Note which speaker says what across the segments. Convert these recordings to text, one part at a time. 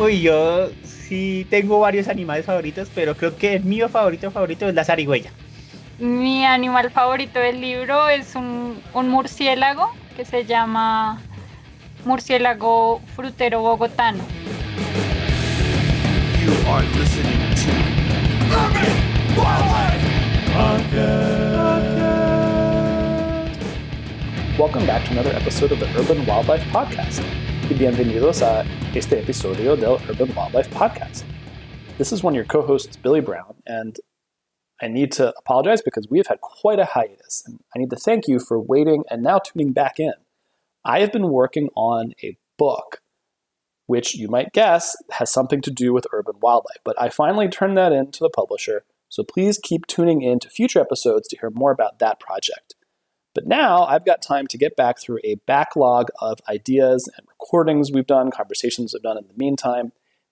Speaker 1: Uy, yo sí tengo varios animales favoritos, pero creo que el mío favorito es la zarigüeya.
Speaker 2: Mi animal favorito del libro es un murciélago que se llama murciélago frutero bogotano.
Speaker 3: You are listening to Urban Wildlife Podcast.
Speaker 4: Welcome back to another episode of the Urban Wildlife Podcast. Y bienvenidos a este episodio del Urban Wildlife Podcast. This is one of your co-hosts, Billy Brown, and I need to apologize because we have had quite a hiatus, and I need to thank you for waiting and now tuning back in. I have been working on a book, which you might guess has something to do with urban wildlife, but I finally turned that in to the publisher, so please keep tuning in to future episodes to hear more about that project. But now I've got time to get back through a backlog of ideas and recordings we've done, conversations we've done in the meantime,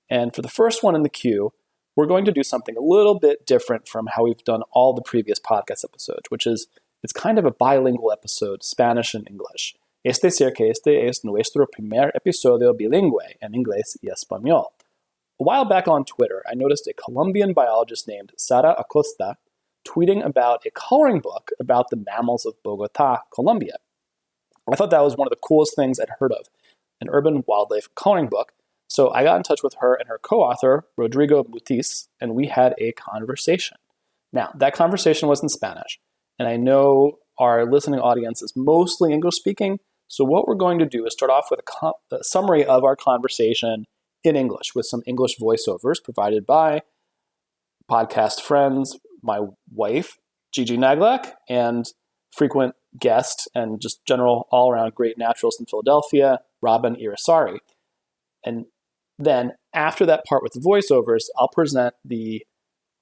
Speaker 4: and for the first one in the queue, we're going to do something a little bit different from how we've done all the previous podcast episodes, which is it's kind of a bilingual episode, Spanish and English. Es decir que este es nuestro primer episodio bilingüe en inglés y español. A while back on Twitter, I noticed a Colombian biologist named Sara Acosta tweeting about a coloring book about the mammals of Bogotá, Colombia. I thought that was one of the coolest things I'd heard of, an urban wildlife coloring book. So I got in touch with her and her co-author, Rodrigo Mutis, and we had a conversation. Now, that conversation was in Spanish, and I know our listening audience is mostly English-speaking, so what we're going to do is start off with a summary of our conversation in English with some English voiceovers provided by podcast friends, my wife, Gigi Naglak, and frequent guest and just general all-around great naturalist in Philadelphia, Robin Irisari. And then after that part with the voiceovers, I'll present the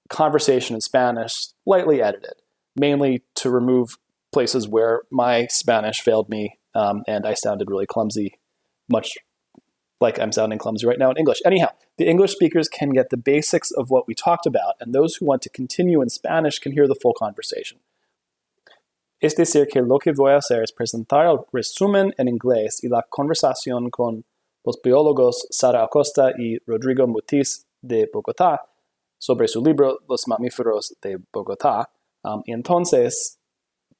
Speaker 4: conversation in Spanish, lightly edited, mainly to remove places where my Spanish failed me and I sounded really clumsy, much like I'm sounding clumsy right now in English. Anyhow, the English speakers can get the basics of what we talked about, and those who want to continue in Spanish can hear the full conversation. Es decir, que lo que voy a hacer es presentar el resumen en inglés y la conversación con los biólogos Sara Acosta y Rodrigo Mutis de Bogotá sobre su libro Los mamíferos de Bogotá. Y entonces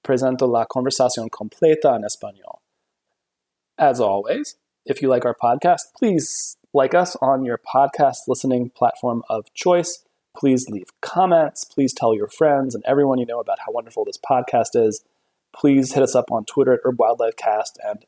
Speaker 4: presento la conversación completa en español. As always, if you like our podcast, please like us on your podcast listening platform of choice. Please leave comments. Please tell your friends and everyone you know about how wonderful this podcast is. Please hit us up on Twitter at UrbanWildlifeCast and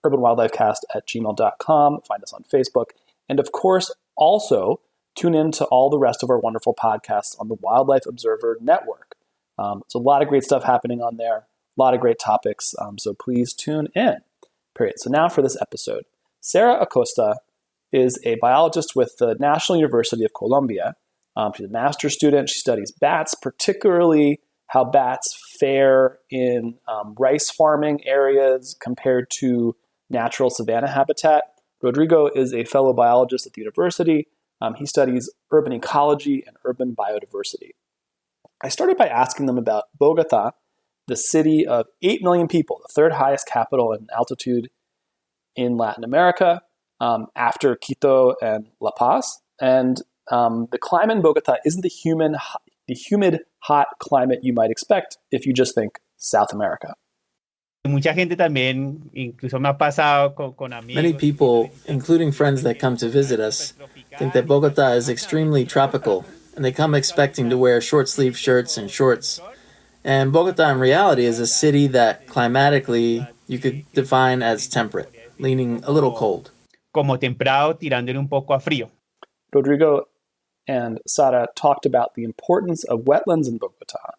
Speaker 4: urbanwildlifecast@gmail.com. Find us on Facebook. And of course, also tune in to all the rest of our wonderful podcasts on the Wildlife Observer Network. There's a lot of great stuff happening on there, a lot of great topics, so please tune in. Period. So now for this episode. Sara Acosta is a biologist with the National University of Colombia. She's a master's student. She studies bats, particularly how bats fare in rice farming areas compared to natural savanna habitat. Rodrigo is a fellow biologist at the university. He studies urban ecology and urban biodiversity. I started by asking them about Bogotá, the city of 8 million people, the third highest capital in altitude in Latin America, after Quito and La Paz. And the climate in Bogotá isn't the humid, hot climate you might expect if you just think South America.
Speaker 1: Mucha gente también, incluso me ha pasado con amigos.
Speaker 5: Many people, including friends that come to visit us, think that Bogotá is extremely tropical, and they come expecting to wear short-sleeved shirts and shorts. And Bogotá, in reality, is a city that climatically you could define as temperate, leaning a little cold.
Speaker 1: Como templado, tirándole un poco a frío.
Speaker 4: Rodrigo and Sara talked about the importance of wetlands in Bogotá.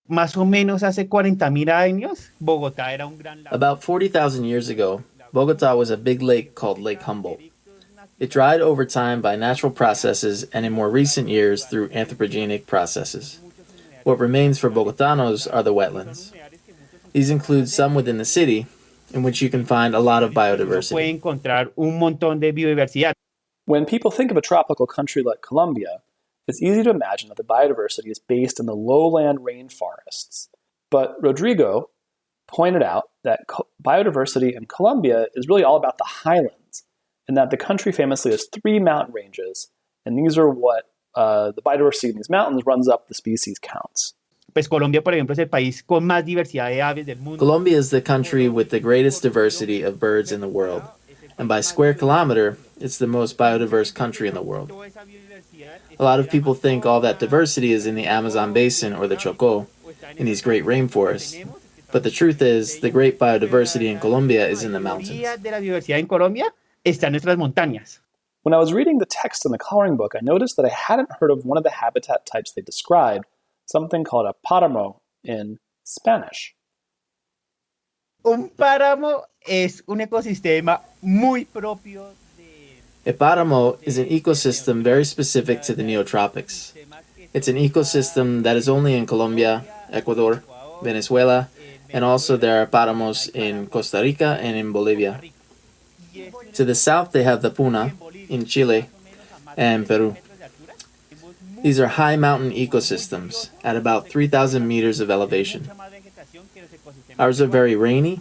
Speaker 1: Más o menos hace 40,000 años, Bogotá era un gran lago.
Speaker 5: About 40,000 years ago, Bogotá was a big lake called Lake Humboldt. It dried over time by natural processes and in more recent years through anthropogenic processes. What remains for Bogotanos are the wetlands. These include some within the city, in which you can find a lot of biodiversity.
Speaker 1: Puede encontrar un montón de biodiversidad.
Speaker 4: When people think of a tropical country like Colombia, it's easy to imagine that the biodiversity is based in the lowland rainforests. But Rodrigo pointed out that biodiversity in Colombia is really all about the highlands. in that the country famously has 3 mountain ranges, and these are what the biodiversity in these mountains runs up the species counts.
Speaker 1: Pues Colombia, por ejemplo, es el país con más diversidad de aves del mundo.
Speaker 5: Colombia is the country with the greatest diversity of birds in the world, and by square kilometer, it's the most biodiverse country in the world. A lot of people think all that diversity is in the Amazon basin or the Chocó, in these great rainforests. But the truth is, the great biodiversity in Colombia is in the mountains.
Speaker 1: De la diversidad en Colombia está en nuestras montañas.
Speaker 4: When I was reading the text in the coloring book, I noticed that I hadn't heard of one of the habitat types they described, something called a páramo in Spanish.
Speaker 1: Un páramo es un ecosistema muy propio de...
Speaker 5: A páramo is an ecosystem very specific to the neotropics. It's an ecosystem that is only in Colombia, Ecuador, Venezuela, and also there are páramos in Costa Rica and in Bolivia. To the south they have the Puna in Chile and Peru. These are high mountain ecosystems at about 3,000 meters of elevation. Ours are very rainy.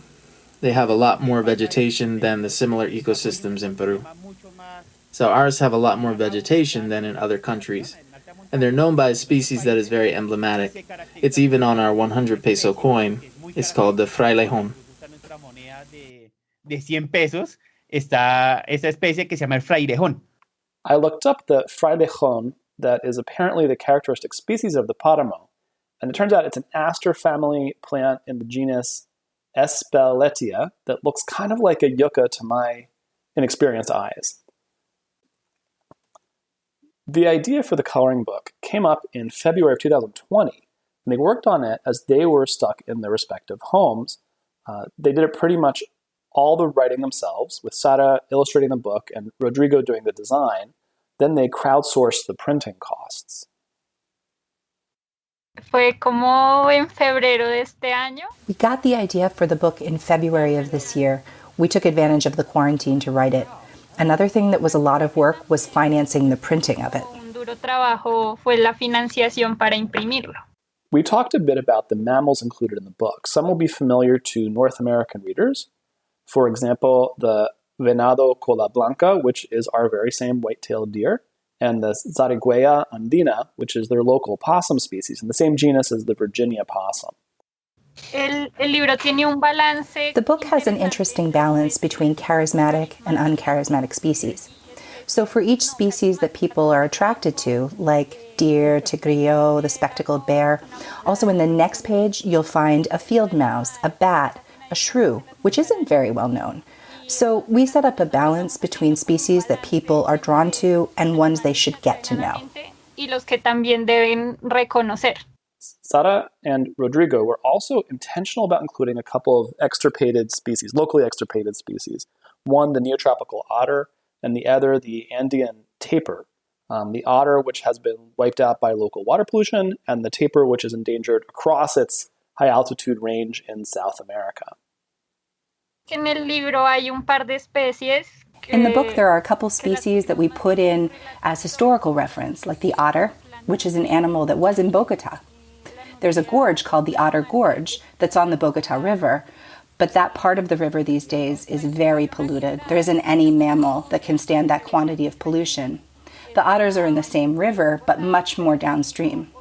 Speaker 5: They have a lot more vegetation than the similar ecosystems in Peru. So ours have a lot more vegetation than in other countries. And they're known by a species that is very emblematic. It's even on our 100 peso coin. It's called the frailejón.
Speaker 1: De 100 pesos está esa especie que se llama el frailejón.
Speaker 4: I looked up the frailejón that is apparently the characteristic species of the páramo, and it turns out it's an aster family plant in the genus Espeletia that looks kind of like a yucca to my inexperienced eyes. The idea for the coloring book came up in February of 2020, and they worked on it as they were stuck in their respective homes. They did it pretty much all the writing themselves, with Sara illustrating the book and Rodrigo doing the design. Then they crowdsourced the printing costs.
Speaker 2: Fue como en febrero de este año.
Speaker 6: We got the idea for the book in February of this year. We took advantage of the quarantine to write it. Another thing that was a lot of work was financing the printing of it.
Speaker 2: Un duro trabajo fue la financiación para imprimirlo.
Speaker 4: We talked a bit about the mammals included in the book. Some will be familiar to North American readers. For example, the venado cola blanca, which is our very same white-tailed deer, and the Zarigüeya andina, which is their local possum species, in the same genus as the Virginia possum.
Speaker 2: El libro tiene un balance.
Speaker 6: The book has an interesting balance between charismatic and uncharismatic species. So for each species that people are attracted to, like deer, tigrillo, the spectacled bear, also in the next page you'll find a field mouse, a bat, a shrew, which isn't very well known. So we set up a balance between species that people are drawn to and ones they should get to know.
Speaker 2: Y los que también deben reconocer.
Speaker 4: Sara and Rodrigo were also intentional about including a couple of extirpated species, locally extirpated species. One, the neotropical otter, and the other, the Andean tapir. The otter, which has been wiped out by local water pollution, and the tapir, which is endangered across its high-altitude range in South America.
Speaker 2: En el libro hay un par de especies.
Speaker 6: In the book, there are a couple species that we put in as historical reference, like the otter, which is an animal that was in Bogota. There's a gorge called the Otter Gorge that's on the Bogota River, but that part of the river these days is very polluted. There isn't any mammal that can stand that quantity of pollution. The otters are in the same river, but much more downstream.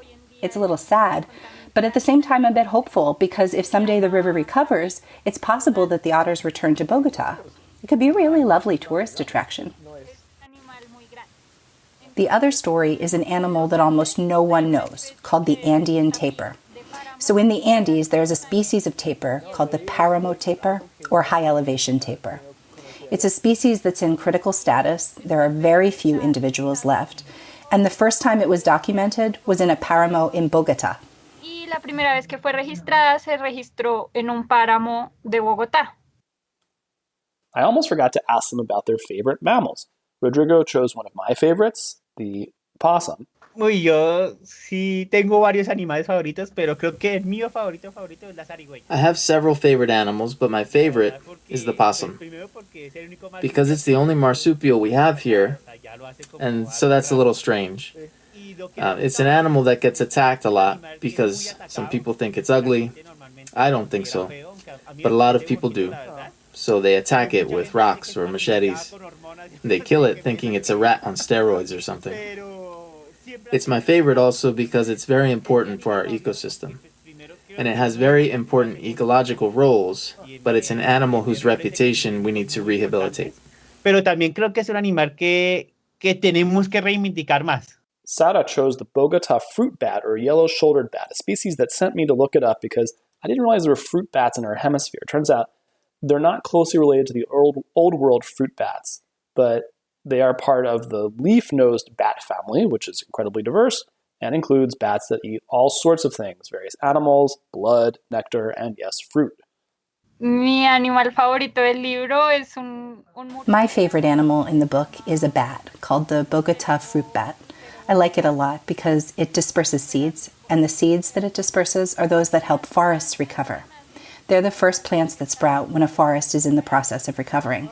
Speaker 6: It's a little sad, but at the same time a bit hopeful, because if someday the river recovers, it's possible that the otters return to Bogota. It could be a really lovely tourist attraction. The other story is an animal that almost no one knows, called the Andean tapir. So in the Andes, there's a species of tapir called the paramo tapir, or high elevation tapir. It's a species that's in critical status. There are very few individuals left. And the first time it was documented was in a paramo in Bogota.
Speaker 2: Y la primera vez que fue registrada se registró en un páramo de Bogotá.
Speaker 4: I almost forgot to ask them about their favorite mammals. Rodrigo chose one of my favorites, the possum.
Speaker 1: Uy, yo sí tengo varios animales favoritos, pero creo que el mío favorito es la zarigüeya.
Speaker 5: I have several favorite animals, but my favorite is the possum, because it's the only marsupial we have here, and so that's a little strange. It's an animal that gets attacked a lot because some people think it's ugly. I don't think so, but a lot of people do. so they attack it with rocks or machetes. They kill it thinking it's a rat on steroids or something. It's my favorite also because it's very important for our ecosystem. And it has very important ecological roles, but it's an animal whose reputation we need to rehabilitate.
Speaker 1: Pero también creo que es un animal que tenemos que reivindicar más.
Speaker 4: Sara chose the Bogota fruit bat, or yellow-shouldered bat, a species that sent me to look it up because I didn't realize there were fruit bats in our hemisphere. Turns out they're not closely related to the old world fruit bats, but they are part of the leaf-nosed bat family, which is incredibly diverse and includes bats that eat all sorts of things, various animals, blood, nectar, and yes, fruit.
Speaker 2: Mi animal favorito del libro es un
Speaker 6: My favorite animal in the book is a bat called the Bogota fruit bat. I like it a lot because it disperses seeds, and the seeds that it disperses are those that help forests recover. They're the first plants that sprout when a forest is in the process of recovering.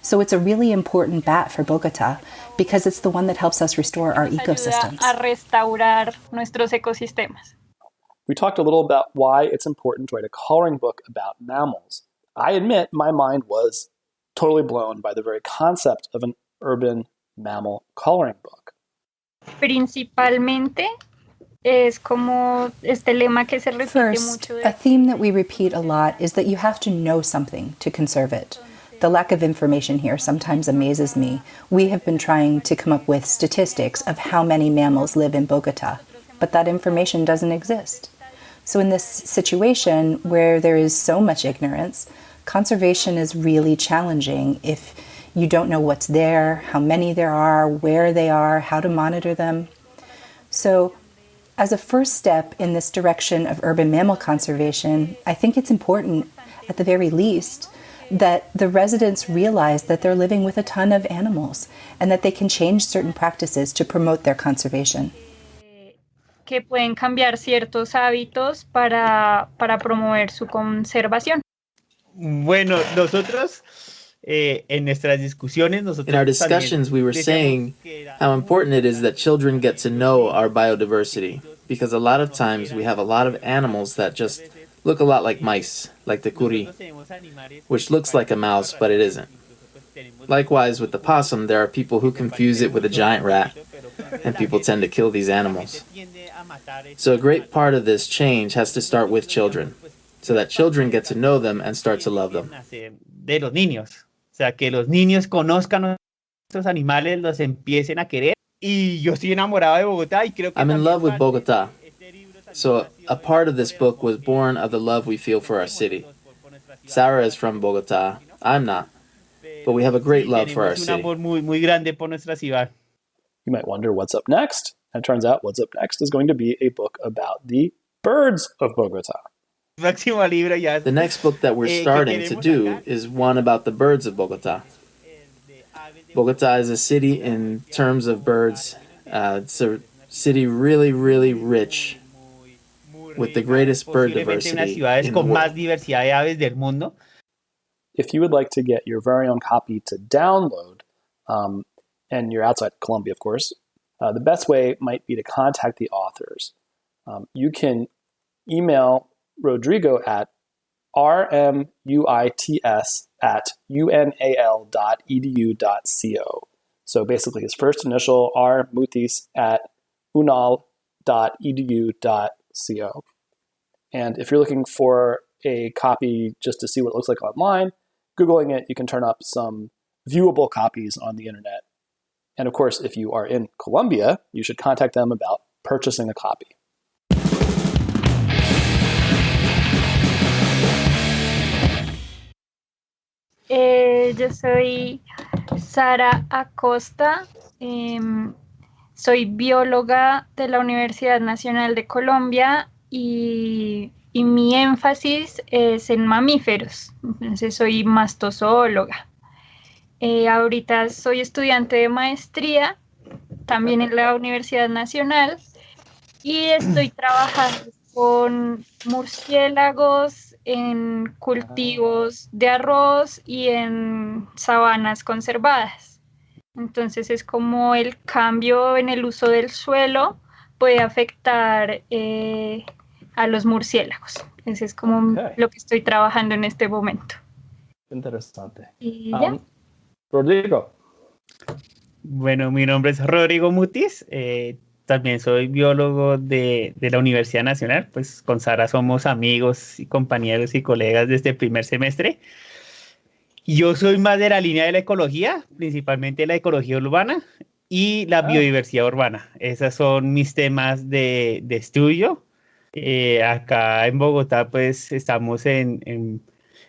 Speaker 6: So it's a really important bat for Bogota because it's the one that helps us restore our ecosystems.
Speaker 2: ayuda a restaurar nuestros ecosistemas.
Speaker 4: We talked a little about why it's important to write a coloring book about mammals. I admit my mind was totally blown by the very concept of an urban mammal coloring book.
Speaker 2: Principalmente es como este lema que se repite
Speaker 6: First,
Speaker 2: mucho.
Speaker 6: a theme that we repeat a lot is that you have to know something to conserve it. The lack of information here sometimes amazes me. We have been trying to come up with statistics of how many mammals live in Bogota, but that information doesn't exist. So in this situation where there is so much ignorance, conservation is really challenging if you don't know what's there, how many there are, where they are, how to monitor them. So as a first step in this direction of urban mammal conservation, I think it's important, at the very least, that the residents realize that they're living with a ton of animals and that they can change certain practices to promote their conservation.
Speaker 2: Que pueden cambiar ciertos hábitos para promover su conservación.
Speaker 1: Bueno, nosotros en nuestras discusiones, nosotros
Speaker 5: In our
Speaker 1: también
Speaker 5: discussions, we were
Speaker 1: decíamos
Speaker 5: saying
Speaker 1: que era
Speaker 5: how important it is that children get to know our biodiversity, because a lot of times we have a lot of animals that just look a lot like mice, like the curi, which looks like a mouse, but it isn't. Likewise, with the possum, there are people who confuse it with a giant rat, and people tend to kill these animals. So a great part of this change has to start with children, so that children get to know them and start to love them.
Speaker 1: de los niños. O sea, que los niños conozcan estos animales, los empiecen a querer. Y yo estoy enamorado de Bogotá y creo que
Speaker 5: I'm in
Speaker 1: también
Speaker 5: love with
Speaker 1: parte
Speaker 5: Bogotá.
Speaker 1: de este libro también
Speaker 5: So a part of this book was born of the love we feel for our city. Sarah is from Bogotá. I'm not. But we have a great love for our
Speaker 1: tenemos un
Speaker 5: city.
Speaker 1: amor muy, muy grande por nuestra ciudad.
Speaker 4: You might wonder what's up next. And it turns out what's up next is going to be a book about the birds of Bogota.
Speaker 1: El próximo libro ya es
Speaker 5: The next book that we're
Speaker 1: que
Speaker 5: starting to
Speaker 1: queremos
Speaker 5: do
Speaker 1: sacar
Speaker 5: is one about the birds of Bogotá.
Speaker 1: de aves de
Speaker 5: Bogotá is a city in terms of birds. It's a city really, really rich
Speaker 1: muy
Speaker 5: with the
Speaker 1: rica,
Speaker 5: greatest bird
Speaker 1: posiblemente unas
Speaker 5: diversity
Speaker 1: ciudades
Speaker 5: in the
Speaker 1: con más
Speaker 5: world.
Speaker 1: diversidad de aves del mundo.
Speaker 4: If you would like to get your very own copy to download, and you're outside Colombia, of course, the best way might be to contact the authors. You can email Rodrigo at rmuits@unal.edu.co. So basically his first initial rmutis@unal.edu.co. And if you're looking for a copy just to see what it looks like online, Googling it, you can turn up some viewable copies on the internet. And of course, if you are in Colombia, you should contact them about purchasing a copy.
Speaker 2: Yo soy Sara Acosta, soy bióloga de la Universidad Nacional de Colombia y mi énfasis es en mamíferos, entonces soy mastozoóloga. Ahorita soy estudiante de maestría, también en la Universidad Nacional, y estoy trabajando con murciélagos en cultivos de arroz y en sabanas conservadas. Entonces es como el cambio en el uso del suelo puede afectar a los murciélagos. Ese es como
Speaker 1: Ok.
Speaker 2: lo que estoy trabajando en este momento.
Speaker 4: Interesante.
Speaker 2: Y ya.
Speaker 4: Rodrigo.
Speaker 1: Bueno, mi nombre es Rodrigo Mutis. También soy biólogo de la Universidad Nacional. Pues con Sara somos amigos y compañeros y colegas desde el primer semestre. Yo soy más de la línea de la ecología, principalmente la ecología urbana y la biodiversidad urbana. Esos son mis temas de estudio. Acá en Bogotá, pues estamos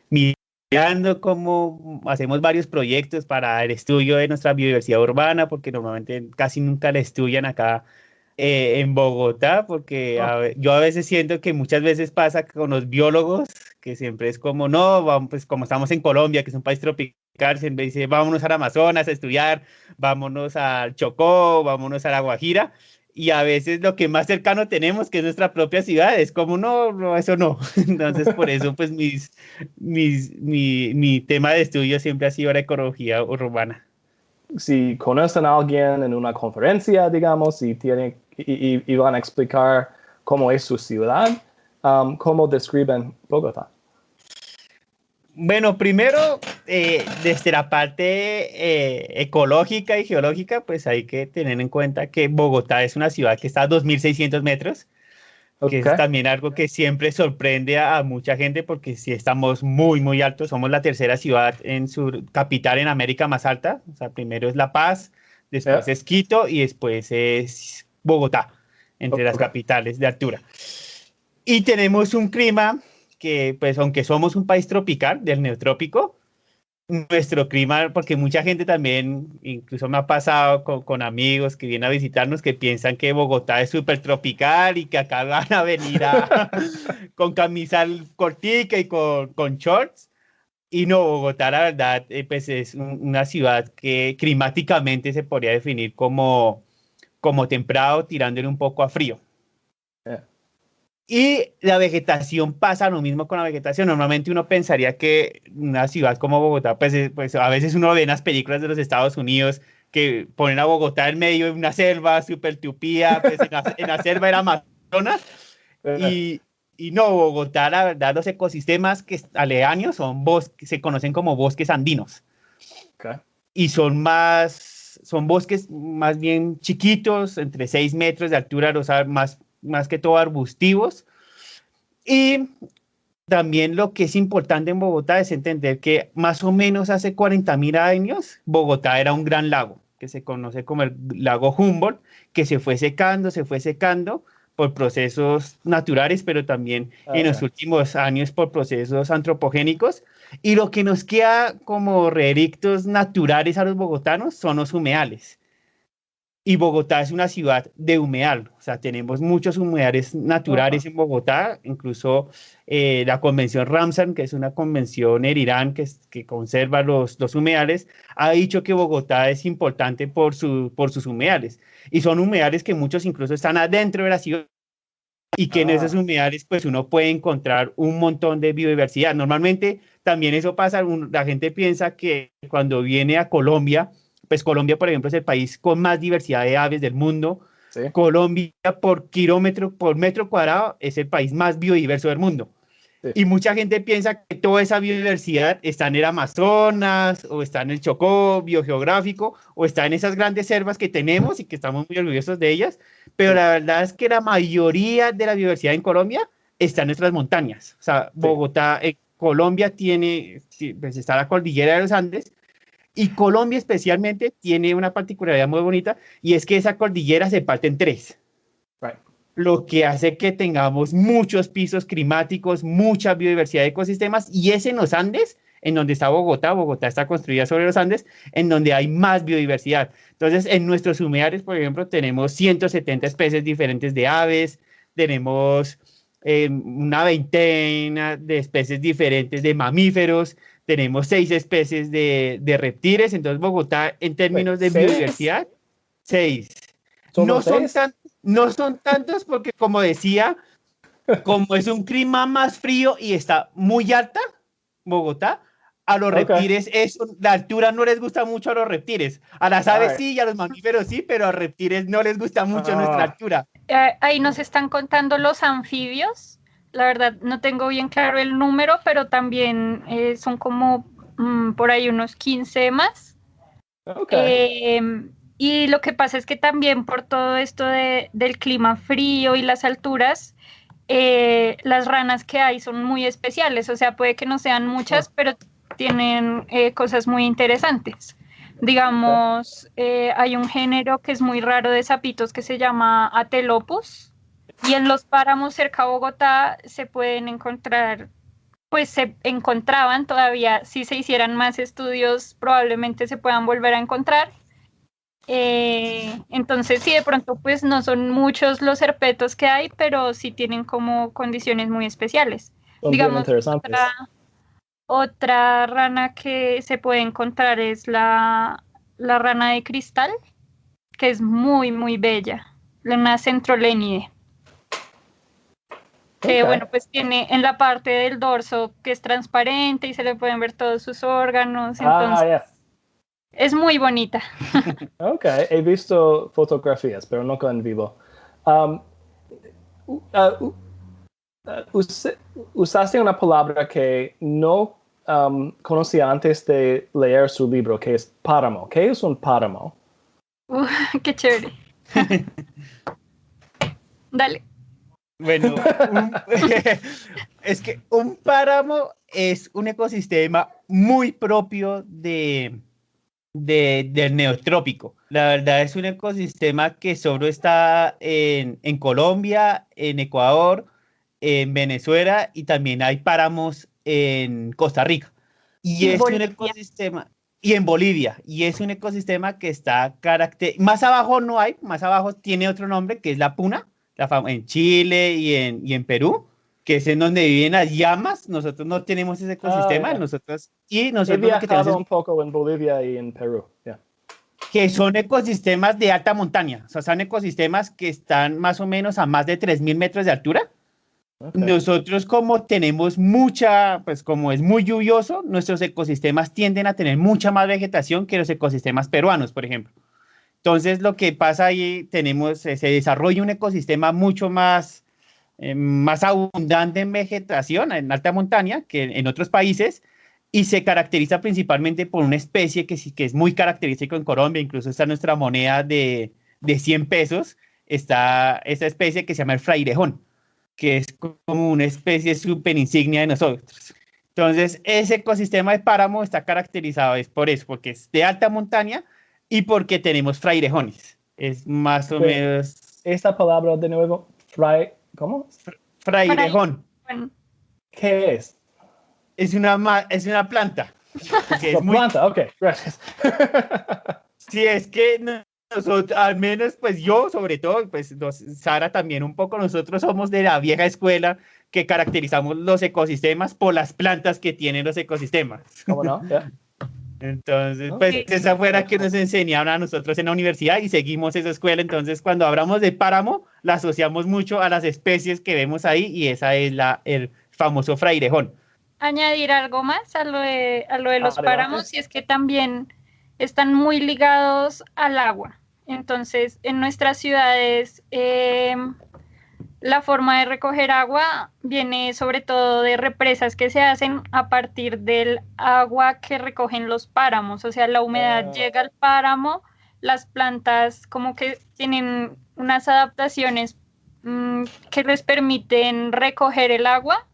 Speaker 1: mirando cómo hacemos varios proyectos para el estudio de nuestra biodiversidad urbana, porque normalmente casi nunca la estudian acá en Bogotá, porque yo a veces siento que muchas veces pasa con los biólogos, que siempre es como, no, vamos, pues como estamos en Colombia, que es un país tropical, siempre dice, vámonos al Amazonas a estudiar, vámonos al Chocó, vámonos a la Guajira, y a veces lo que más cercano tenemos, que es nuestra propia ciudad, es como, no, eso no. Entonces, por eso, pues, mi tema de estudio siempre ha sido la ecología urbana.
Speaker 4: Si conocen a alguien en una conferencia, digamos, y van a explicar cómo es su ciudad, ¿cómo describen Bogotá?
Speaker 1: Bueno, primero, desde la parte ecológica y geológica, pues hay que tener en cuenta que Bogotá es una ciudad que está a 2.600 metros, que es también algo que siempre sorprende a mucha gente porque sí estamos muy, muy altos. Somos la tercera ciudad en su capital en América más alta. O sea, primero es La Paz, después es Quito y después es Bogotá, entre las capitales de altura. Y tenemos un clima que, pues, aunque somos un país tropical, del neotrópico, nuestro clima, porque mucha gente también, incluso me ha pasado con amigos que vienen a visitarnos, que piensan que Bogotá es súper tropical y que acá van a venir con camisa cortica y con shorts. Y no, Bogotá, la verdad, pues es una ciudad que climáticamente se podría definir como templado, tirándole un poco a frío. Y la vegetación pasa lo mismo con la vegetación. Normalmente uno pensaría que una ciudad como Bogotá, pues a veces uno ve en las películas de los Estados Unidos que ponen a Bogotá en medio de una selva súper tupida, pues en la selva era Amazonas. Y no, Bogotá, la verdad, los ecosistemas que aledaños son bosques, se conocen como bosques andinos. Y son bosques más bien chiquitos, entre 6 metros de altura, o sea, más que todo arbustivos. Y también lo que es importante en Bogotá es entender que más o menos hace 40.000 años Bogotá era un gran lago que se conoce como el lago Humboldt, que se fue secando por procesos naturales, pero también en los últimos años por procesos antropogénicos. Y lo que nos queda como relictos naturales a los bogotanos son los humedales. Y Bogotá es una ciudad de humedal, o sea, tenemos muchos humedales naturales en Bogotá, incluso la convención Ramsar, que es una convención en Irán que conserva los humedales, ha dicho que Bogotá es importante por sus humedales, y son humedales que muchos incluso están adentro de la ciudad, y que en esos humedales pues uno puede encontrar un montón de biodiversidad. Normalmente también eso pasa, la gente piensa que cuando viene a Colombia, pues Colombia, por ejemplo, es el país con más diversidad de aves del mundo. Sí. Colombia, por metro cuadrado, es el país más biodiverso del mundo. Sí. Y mucha gente piensa que toda esa biodiversidad está en el Amazonas, o está en el Chocó biogeográfico, o está en esas grandes selvas que tenemos y que estamos muy orgullosos de ellas. Pero la verdad es que la mayoría de la biodiversidad en Colombia está en nuestras montañas. O sea, Bogotá, Colombia pues está la cordillera de los Andes. Y Colombia especialmente tiene una particularidad muy bonita, y es que esa cordillera se parte en 3. Lo que hace que tengamos muchos pisos climáticos, mucha biodiversidad de ecosistemas, y es en los Andes, en donde está Bogotá está construida sobre los Andes, en donde hay más biodiversidad. Entonces, en nuestros humedales, por ejemplo, tenemos 170 especies diferentes de aves, tenemos una veintena de especies diferentes de mamíferos, tenemos 6 especies de reptiles. Entonces Bogotá, en términos de biodiversidad, 6. No son tantos porque, como decía, como es un clima más frío y está muy alta Bogotá, a los reptiles la altura no les gusta mucho a los reptiles. A las aves sí y a los mamíferos sí, pero a reptiles no les gusta mucho nuestra altura.
Speaker 2: Ahí nos están contando los anfibios. La verdad no tengo bien claro el número, pero también son como por ahí unos 15 más.
Speaker 4: Okay.
Speaker 2: Y lo que pasa es que también por todo esto del clima frío y las alturas, las ranas que hay son muy especiales, o sea, puede que no sean muchas, pero tienen cosas muy interesantes. Digamos, hay un género que es muy raro de sapitos que se llama Atelopus, y en los páramos cerca a Bogotá se pueden encontrar, pues se encontraban todavía, si se hicieran más estudios, probablemente se puedan volver a encontrar. Entonces sí, de pronto pues no son muchos los herpetos que hay, pero sí tienen como condiciones muy especiales.
Speaker 4: Son bien
Speaker 2: Digamos,
Speaker 4: interesantes.
Speaker 2: otra rana que se puede encontrar es la rana de cristal, que es muy, muy bella, una centrolénide. Que
Speaker 4: Okay.
Speaker 2: bueno, pues tiene en la parte del dorso que es transparente y se le pueden ver todos sus órganos, entonces
Speaker 4: yes.
Speaker 2: es muy bonita.
Speaker 4: Okay, he visto fotografías, pero nunca en vivo. Usaste una palabra que no conocía antes de leer su libro, que es páramo. ¿Qué es un páramo?
Speaker 2: Qué chévere. Dale.
Speaker 1: Bueno, es que un páramo es un ecosistema muy propio del neotrópico. La verdad es un ecosistema que solo está en Colombia, en Ecuador, en Venezuela y también hay páramos en Costa Rica. Y es un ecosistema, y en Bolivia, y es un ecosistema que está más abajo no hay, más abajo tiene otro nombre que es la puna, en Chile y en Perú, que es en donde viven las llamas. Nosotros no tenemos ese ecosistema, nosotros
Speaker 4: He
Speaker 1: lo que
Speaker 4: viajado
Speaker 1: tenemos
Speaker 4: un poco en Bolivia y en Perú. Yeah.
Speaker 1: que son ecosistemas de alta montaña, o sea, son ecosistemas que están más o menos a más de 3.000 metros de altura.
Speaker 4: Okay.
Speaker 1: Nosotros como tenemos mucha, pues como es muy lluvioso, nuestros ecosistemas tienden a tener mucha más vegetación que los ecosistemas peruanos, por ejemplo. Entonces, lo que pasa ahí, se desarrolla un ecosistema mucho más, más abundante en vegetación, en alta montaña, que en otros países, y se caracteriza principalmente por una especie que es muy característica en Colombia, incluso está nuestra moneda de 100 pesos, está esa especie que se llama el frailejón, que es como una especie súper insignia de nosotros. Entonces, ese ecosistema de páramo está caracterizado es por eso, porque es de alta montaña, y porque tenemos frailejones. Es más o menos...
Speaker 4: Esta palabra de nuevo, ¿cómo?
Speaker 1: Frailejón.
Speaker 4: ¿Qué es?
Speaker 1: Es una planta.
Speaker 4: Es planta, ok, gracias.
Speaker 1: Sí, es que nosotros, al menos pues yo, sobre todo, pues Sara también un poco, nosotros somos de la vieja escuela que caracterizamos los ecosistemas por las plantas que tienen los ecosistemas.
Speaker 4: ¿Cómo no? Yeah.
Speaker 1: Entonces, pues esa fue la que nos enseñaron a nosotros en la universidad y seguimos esa escuela. Entonces, cuando hablamos de páramo, la asociamos mucho a las especies que vemos ahí y esa es el famoso frailejón.
Speaker 2: Añadir algo más a lo de los páramos, y es que también están muy ligados al agua. Entonces, en nuestras ciudades, la forma de recoger agua viene sobre todo de represas que se hacen a partir del agua que recogen los páramos. O sea, la humedad llega al páramo, las plantas como que tienen unas adaptaciones que les permiten recoger el agua,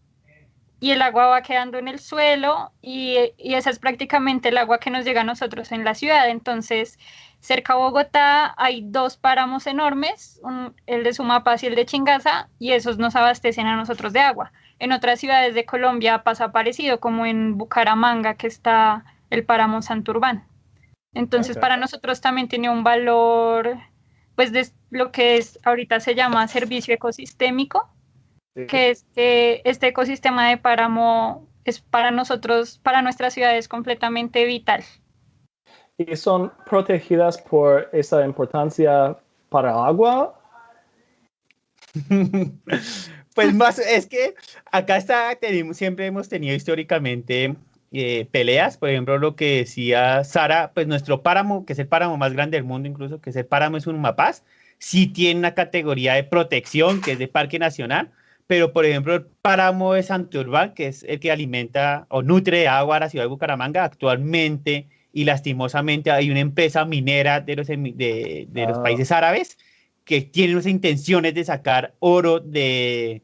Speaker 2: y el agua va quedando en el suelo, y esa es prácticamente el agua que nos llega a nosotros en la ciudad. Entonces, cerca a Bogotá hay 2 páramos enormes, el de Sumapaz y el de Chingaza, y esos nos abastecen a nosotros de agua. En otras ciudades de Colombia pasa parecido, como en Bucaramanga, que está el páramo Santurbán. Entonces, para nosotros también tiene un valor, pues, de lo que ahorita se llama servicio ecosistémico, que es que este ecosistema de páramo es para nosotros, para nuestra ciudad, es completamente vital.
Speaker 4: ¿Y son protegidas por esa importancia para el agua?
Speaker 1: Pues más, es que acá siempre hemos tenido históricamente peleas. Por ejemplo, lo que decía Sara, pues nuestro páramo, que es el páramo más grande del mundo incluso, que es el páramo de Sumapaz, sí tiene una categoría de protección, que es de parque nacional, pero por ejemplo el páramo de Santurbán, que es el que alimenta o nutre de agua a la ciudad de Bucaramanga, actualmente y lastimosamente hay una empresa minera de los países árabes que tiene unas intenciones de sacar oro del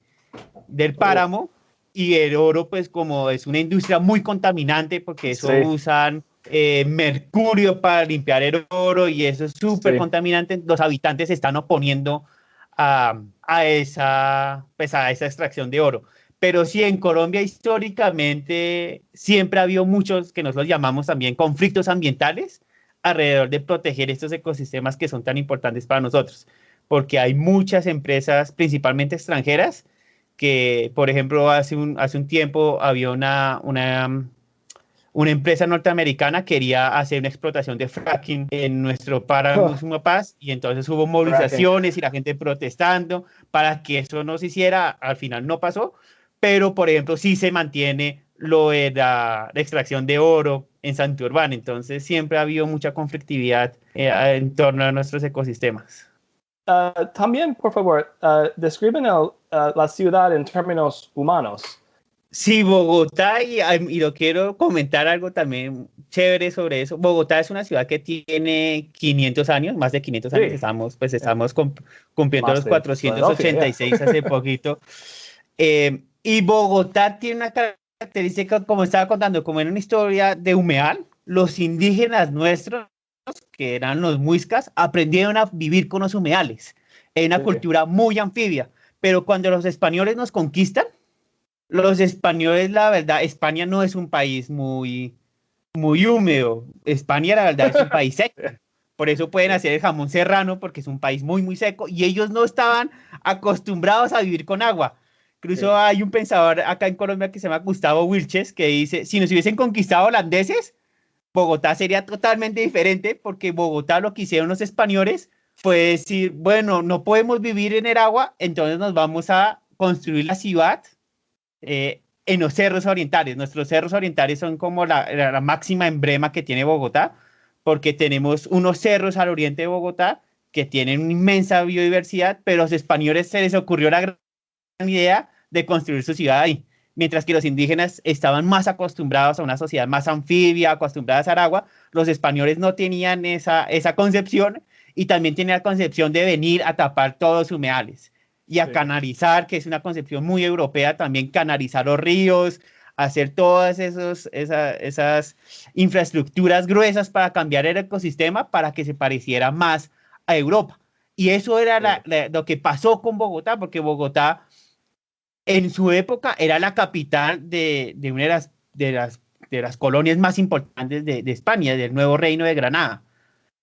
Speaker 1: páramo, y el oro, pues como es una industria muy contaminante, porque eso usan mercurio para limpiar el oro y eso es súper contaminante, los habitantes se están oponiendo a esa extracción de oro. Pero sí, en Colombia históricamente siempre ha habido muchos, que nosotros llamamos también conflictos ambientales, alrededor de proteger estos ecosistemas que son tan importantes para nosotros, porque hay muchas empresas, principalmente extranjeras, que, por ejemplo, hace un tiempo había una empresa norteamericana que quería hacer una explotación de fracking en nuestro páramo Sumapaz, y entonces hubo movilizaciones y la gente protestando para que eso no se hiciera. Al final no pasó, pero, por ejemplo, sí se mantiene lo de la extracción de oro en Santurbán. Entonces siempre ha habido mucha conflictividad en torno a nuestros ecosistemas.
Speaker 4: También, por favor, describen la ciudad en términos humanos.
Speaker 1: Sí, Bogotá, y lo quiero comentar algo también chévere sobre eso. Bogotá es una ciudad que tiene 500 años, más de 500 años. Estamos cumpliendo los 486 hace poquito. Y Bogotá tiene una característica, como estaba contando, como en una historia de humedal. Los indígenas nuestros, que eran los muiscas, aprendieron a vivir con los humedales. Es una cultura muy anfibia, pero cuando los españoles nos conquistan, los españoles, la verdad, España no es un país muy húmedo. España, la verdad, es un país seco. Por eso pueden hacer el jamón serrano, porque es un país muy seco, y ellos no estaban acostumbrados a vivir con agua. Incluso hay un pensador acá en Colombia que se llama Gustavo Wilches, que dice, si nos hubiesen conquistado holandeses, Bogotá sería totalmente diferente, porque Bogotá, lo que hicieron los españoles fue decir, bueno, no podemos vivir en el agua, entonces nos vamos a construir la ciudad en los cerros orientales. Nuestros cerros orientales son como la máxima emblema que tiene Bogotá, porque tenemos unos cerros al oriente de Bogotá que tienen una inmensa biodiversidad, pero a los españoles se les ocurrió la gran idea de construir su ciudad ahí. Mientras que los indígenas estaban más acostumbrados a una sociedad más anfibia, acostumbradas al agua, los españoles no tenían esa concepción, y también tenían la concepción de venir a tapar todos los humedales y a canalizar, que es una concepción muy europea, también canalizar los ríos, hacer todas esas infraestructuras gruesas para cambiar el ecosistema para que se pareciera más a Europa. Y eso era lo que pasó con Bogotá, porque Bogotá en su época era la capital de una de las colonias más importantes de España, del Nuevo Reino de Granada.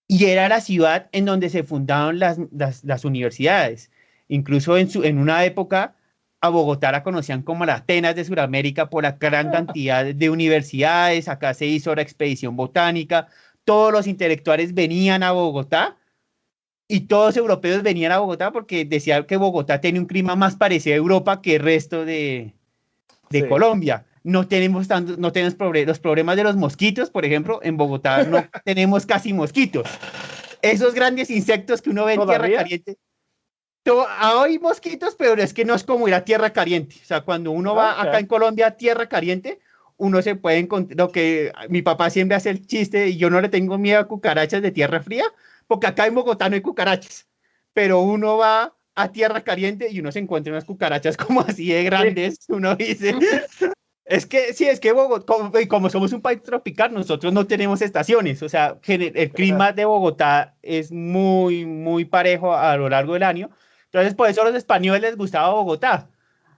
Speaker 1: Y era la ciudad en donde se fundaron las universidades. Incluso en una época a Bogotá la conocían como la Atenas de Sudamérica por la gran cantidad de universidades. Acá se hizo la expedición botánica. Todos los intelectuales venían a Bogotá. Y todos los europeos venían a Bogotá porque decían que Bogotá tiene un clima más parecido a Europa que el resto de Colombia. No tenemos los problemas de los mosquitos, por ejemplo, en Bogotá no tenemos casi mosquitos. Esos grandes insectos que uno ve en tierra caliente. Hay mosquitos, pero es que no es como ir a tierra caliente. O sea, cuando uno va acá en Colombia a tierra caliente, uno se puede encontrar, lo que mi papá siempre hace el chiste, y yo no le tengo miedo a cucarachas de tierra fría, porque acá en Bogotá no hay cucarachas, pero uno va a tierra caliente y uno se encuentra unas cucarachas como así de grandes. Uno dice, es que Bogotá, como somos un país tropical, nosotros no tenemos estaciones. O sea, el clima de Bogotá es muy parejo a lo largo del año. Entonces, por eso a los españoles les gustaba Bogotá.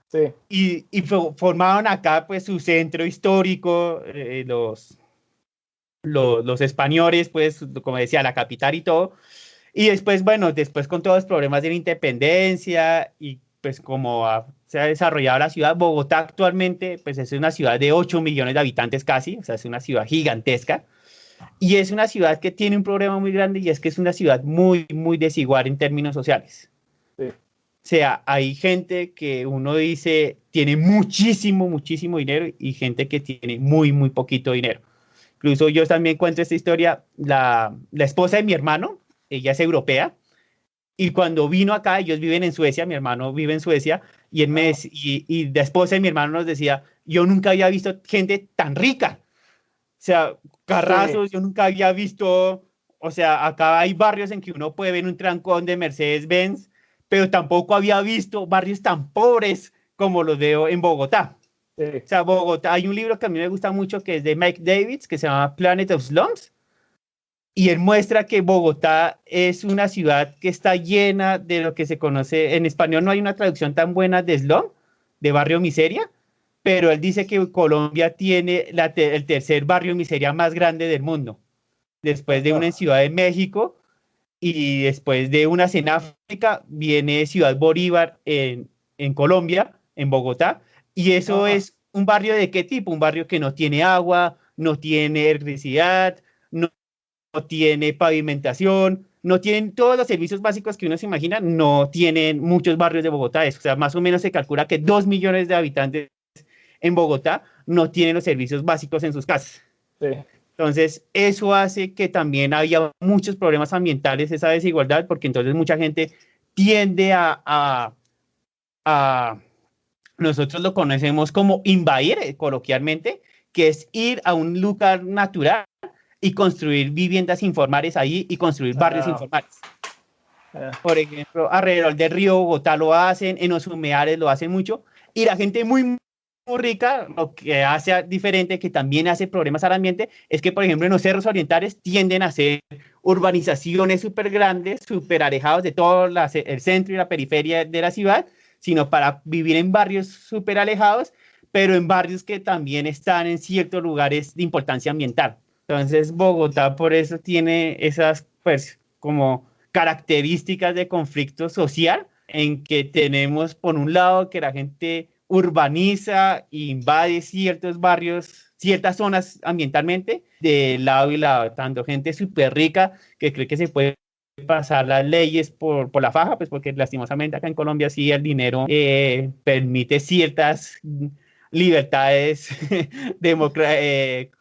Speaker 4: Sí.
Speaker 1: Y formaron acá pues su centro histórico, los españoles, pues, como decía, la capital y todo. Y después, bueno, con todos los problemas de la independencia y pues como se ha desarrollado la ciudad, Bogotá actualmente pues es una ciudad de 8 millones de habitantes casi, o sea, es una ciudad gigantesca. Y es una ciudad que tiene un problema muy grande, y es que es una ciudad muy desigual en términos sociales. Sí. O sea, hay gente que uno dice tiene muchísimo dinero, y gente que tiene muy poquito dinero. Incluso yo también cuento esta historia, la esposa de mi hermano, ella es europea, y cuando vino acá, ellos viven en Suecia, mi hermano vive en Suecia, Y, y la esposa de mi hermano nos decía, yo nunca había visto gente tan rica. O sea, carrazos, yo nunca había visto, o sea, acá hay barrios en que uno puede ver un trancón de Mercedes-Benz, pero tampoco había visto barrios tan pobres como los veo en Bogotá.
Speaker 4: Sí.
Speaker 1: O sea, Bogotá, hay un libro que a mí me gusta mucho que es de Mike Davids, que se llama Planet of Slums, y él muestra que Bogotá es una ciudad que está llena de lo que se conoce, en español no hay una traducción tan buena de slum, de barrio miseria, pero él dice que Colombia tiene el tercer barrio miseria más grande del mundo, después de una en Ciudad de México, y después de una en África, viene Ciudad Bolívar en Colombia, en Bogotá, y eso es un barrio ¿de qué tipo? Un barrio que no tiene agua, no tiene electricidad, no tiene pavimentación, no tienen todos los servicios básicos que uno se imagina, no tienen muchos barrios de Bogotá. O sea, más o menos se calcula que 2 millones de habitantes en Bogotá no tienen los servicios básicos en sus casas.
Speaker 4: Sí.
Speaker 1: Entonces, eso hace que también haya muchos problemas ambientales, esa desigualdad, porque entonces mucha gente tiende nosotros lo conocemos como invadir, coloquialmente, que es ir a un lugar natural y construir viviendas informales ahí y construir barrios informales. Por ejemplo, alrededor del río Bogotá lo hacen, en los humedales lo hacen mucho, y la gente muy rica, lo que hace diferente, que también hace problemas al ambiente, es que, por ejemplo, en los cerros orientales tienden a ser urbanizaciones súper grandes, súper alejados de todo el centro y la periferia de la ciudad, sino para vivir en barrios súper alejados, pero en barrios que también están en ciertos lugares de importancia ambiental. Entonces, Bogotá por eso tiene esas, pues, como características de conflicto social, en que tenemos, por un lado, que la gente urbaniza e invade ciertos barrios, ciertas zonas ambientalmente, de lado y lado, tanto gente súper rica que cree que se puede pasar las leyes por la faja, pues porque lastimosamente acá en Colombia sí el dinero permite ciertas libertades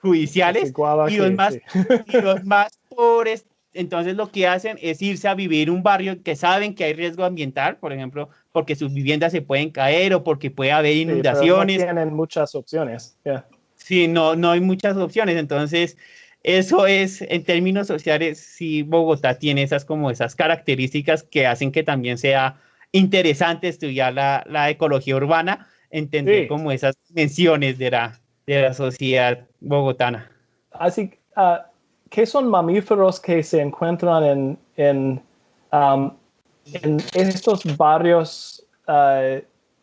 Speaker 1: judiciales, y los más pobres, entonces lo que hacen es irse a vivir un barrio que saben que hay riesgo ambiental, por ejemplo, porque sus viviendas se pueden caer o porque puede haber inundaciones.
Speaker 4: Pero no tienen muchas opciones.
Speaker 1: Sí, no hay muchas opciones, entonces eso es, en términos sociales, sí, Bogotá tiene esas características que hacen que también sea interesante estudiar la ecología urbana, entender como esas dimensiones de la sociedad bogotana.
Speaker 4: Así, ¿qué son mamíferos que se encuentran en estos barrios,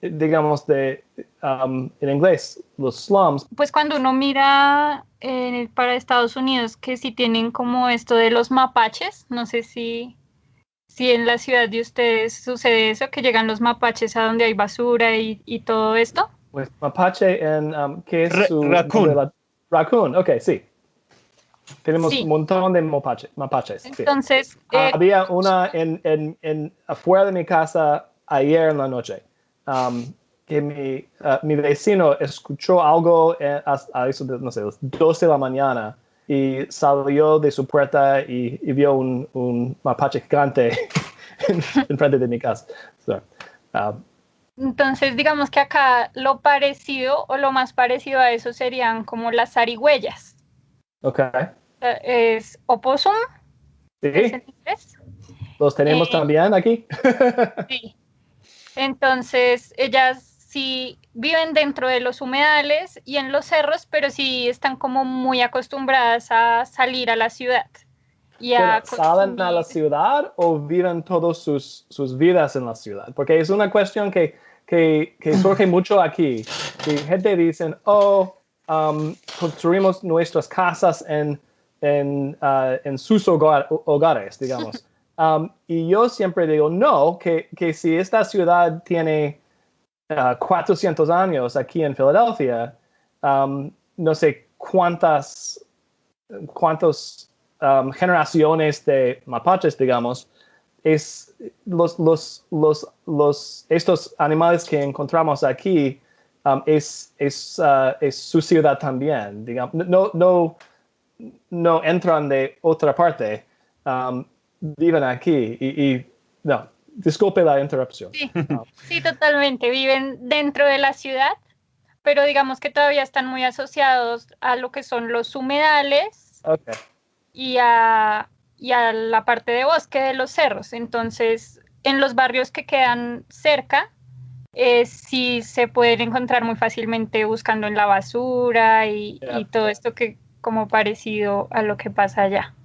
Speaker 4: digamos, en inglés, los slums?
Speaker 2: Pues cuando uno mira para Estados Unidos, que sí tienen como esto de los mapaches, no sé si en la ciudad de ustedes sucede eso, que llegan los mapaches a donde hay basura y todo esto.
Speaker 4: Pues mapache ¿qué es su
Speaker 1: raccoon.
Speaker 4: Raccoon, ok, sí. Tenemos un montón de mapaches.
Speaker 2: Entonces,
Speaker 4: sí. Había una afuera de mi casa ayer en la noche. Que mi vecino escuchó algo a eso de, no sé, las 12 de la mañana y salió de su puerta y vio un mapache gigante en frente de mi casa.
Speaker 2: Entonces, digamos que acá lo parecido o lo más parecido a eso serían como las zarigüeyas.
Speaker 4: Ok.
Speaker 2: Es opossum.
Speaker 4: Sí.
Speaker 2: ¿Es en inglés?
Speaker 4: ¿Los tenemos también aquí?
Speaker 2: Sí. Entonces, ellas sí viven dentro de los humedales y en los cerros, pero sí están como muy acostumbradas a salir a la ciudad.
Speaker 4: ¿Salen a la ciudad o viven todas sus vidas en la ciudad? Porque es una cuestión que surge mucho aquí. Y gente dice, construimos nuestras casas en sus hogares, digamos. Y yo siempre digo, no, que si esta ciudad tiene 400 años aquí en Filadelfia, no sé cuántas generaciones de mapaches, digamos, estos animales que encontramos aquí, es su ciudad también, digamos. No entran de otra parte, viven aquí y no, disculpe la interrupción.
Speaker 2: Sí, sí, totalmente. Viven dentro de la ciudad, pero digamos que todavía están muy asociados a lo que son los humedales
Speaker 4: Okay.
Speaker 2: y a la parte de bosque de los cerros. Entonces, en los barrios que quedan cerca, sí se pueden encontrar muy fácilmente buscando en la basura y todo esto que como parecido a lo que pasa allá.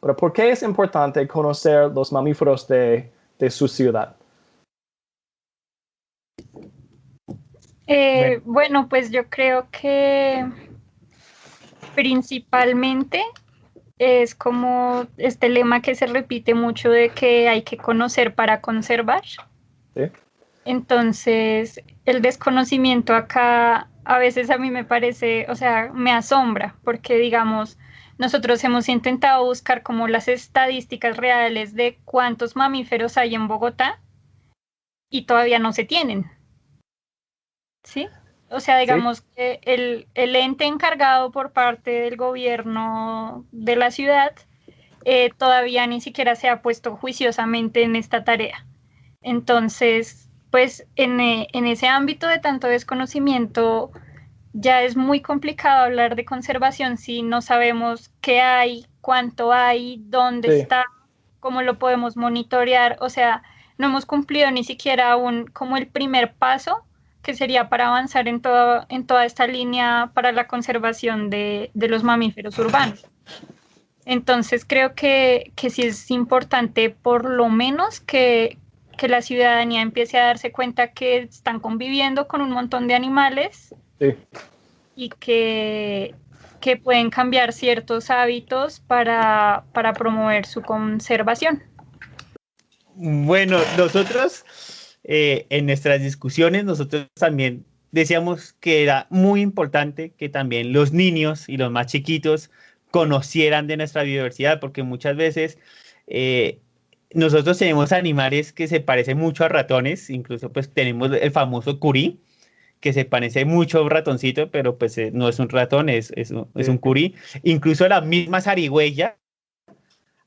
Speaker 4: Pero ¿por qué es importante conocer los mamíferos de su ciudad?
Speaker 2: Bueno, pues yo creo que principalmente es como este lema que se repite mucho de que hay que conocer para conservar.
Speaker 4: ¿Sí?
Speaker 2: Entonces, el desconocimiento acá a veces a mí me parece, o sea, me asombra, porque digamos, nosotros hemos intentado buscar como las estadísticas reales de cuántos mamíferos hay en Bogotá y todavía no se tienen. ¿Sí? O sea, digamos que el ente encargado por parte del gobierno de la ciudad todavía ni siquiera se ha puesto juiciosamente en esta tarea. Entonces, pues en ese ámbito de tanto desconocimiento ya es muy complicado hablar de conservación si no sabemos qué hay, cuánto hay, dónde está, cómo lo podemos monitorear. O sea, no hemos cumplido ni siquiera aún como el primer paso que sería para avanzar en toda esta línea para la conservación de los mamíferos urbanos. Entonces creo que sí es importante por lo menos que la ciudadanía empiece a darse cuenta que están conviviendo con un montón de animales y que pueden cambiar ciertos hábitos para promover su conservación.
Speaker 1: Bueno, nosotros en nuestras discusiones, nosotros también decíamos que era muy importante que también los niños y los más chiquitos conocieran de nuestra biodiversidad, porque muchas veces nosotros tenemos animales que se parecen mucho a ratones, incluso pues tenemos el famoso curí, que se parece mucho a un ratoncito, pero pues no es un ratón, es un curí. Incluso la misma zarigüeya,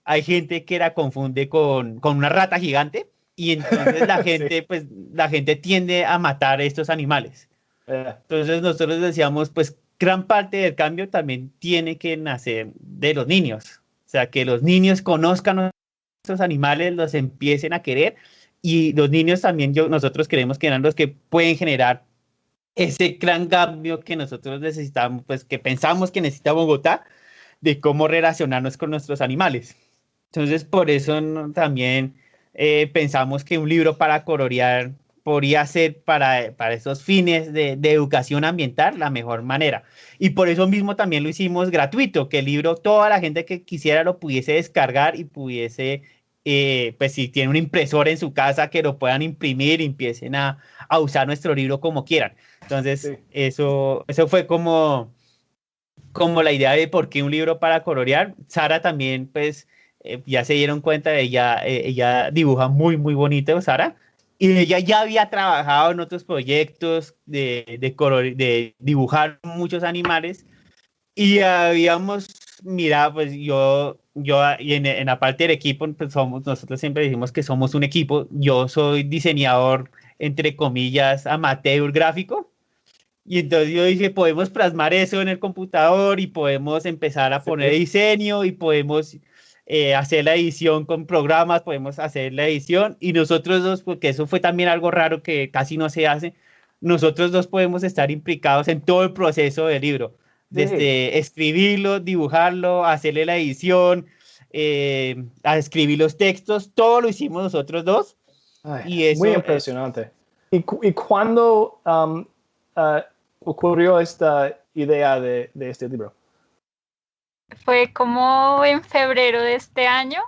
Speaker 1: hay gente que la confunde con una rata gigante, y entonces la gente, pues la gente tiende a matar a estos animales. Entonces nosotros decíamos, pues gran parte del cambio también tiene que nacer de los niños. O sea, que los niños conozcan a estos animales, los empiecen a querer, y los niños también, nosotros creemos que eran los que pueden generar ese gran cambio que nosotros necesitamos, pues que pensamos que necesita Bogotá, de cómo relacionarnos con nuestros animales. Entonces, por eso también pensamos que un libro para colorear podría ser para esos fines de educación ambiental la mejor manera. Y por eso mismo también lo hicimos gratuito, que el libro toda la gente que quisiera lo pudiese descargar y pudiese, pues si tiene una impresora en su casa, que lo puedan imprimir y empiecen a usar nuestro libro como quieran. Entonces, eso fue como la idea de por qué un libro para colorear. Sara también, pues, ya se dieron cuenta, ella dibuja muy, muy bonito, Sara, y ella ya había trabajado en otros proyectos de dibujar muchos animales, y habíamos mirado, pues yo y en la parte del equipo, pues nosotros siempre decimos que somos un equipo. Yo soy diseñador, entre comillas, amateur gráfico, y entonces yo dije, podemos plasmar eso en el computador y podemos empezar a poner diseño y podemos hacer la edición con programas, podemos hacer la edición, y nosotros dos, porque eso fue también algo raro que casi no se hace, nosotros dos podemos estar implicados en todo el proceso del libro, desde escribirlo, dibujarlo, hacerle la edición, a escribir los textos, todo lo hicimos nosotros dos. Y eso,
Speaker 4: muy impresionante. ¿Y cuándo ocurrió esta idea de este libro?
Speaker 2: Fue como en febrero de este año.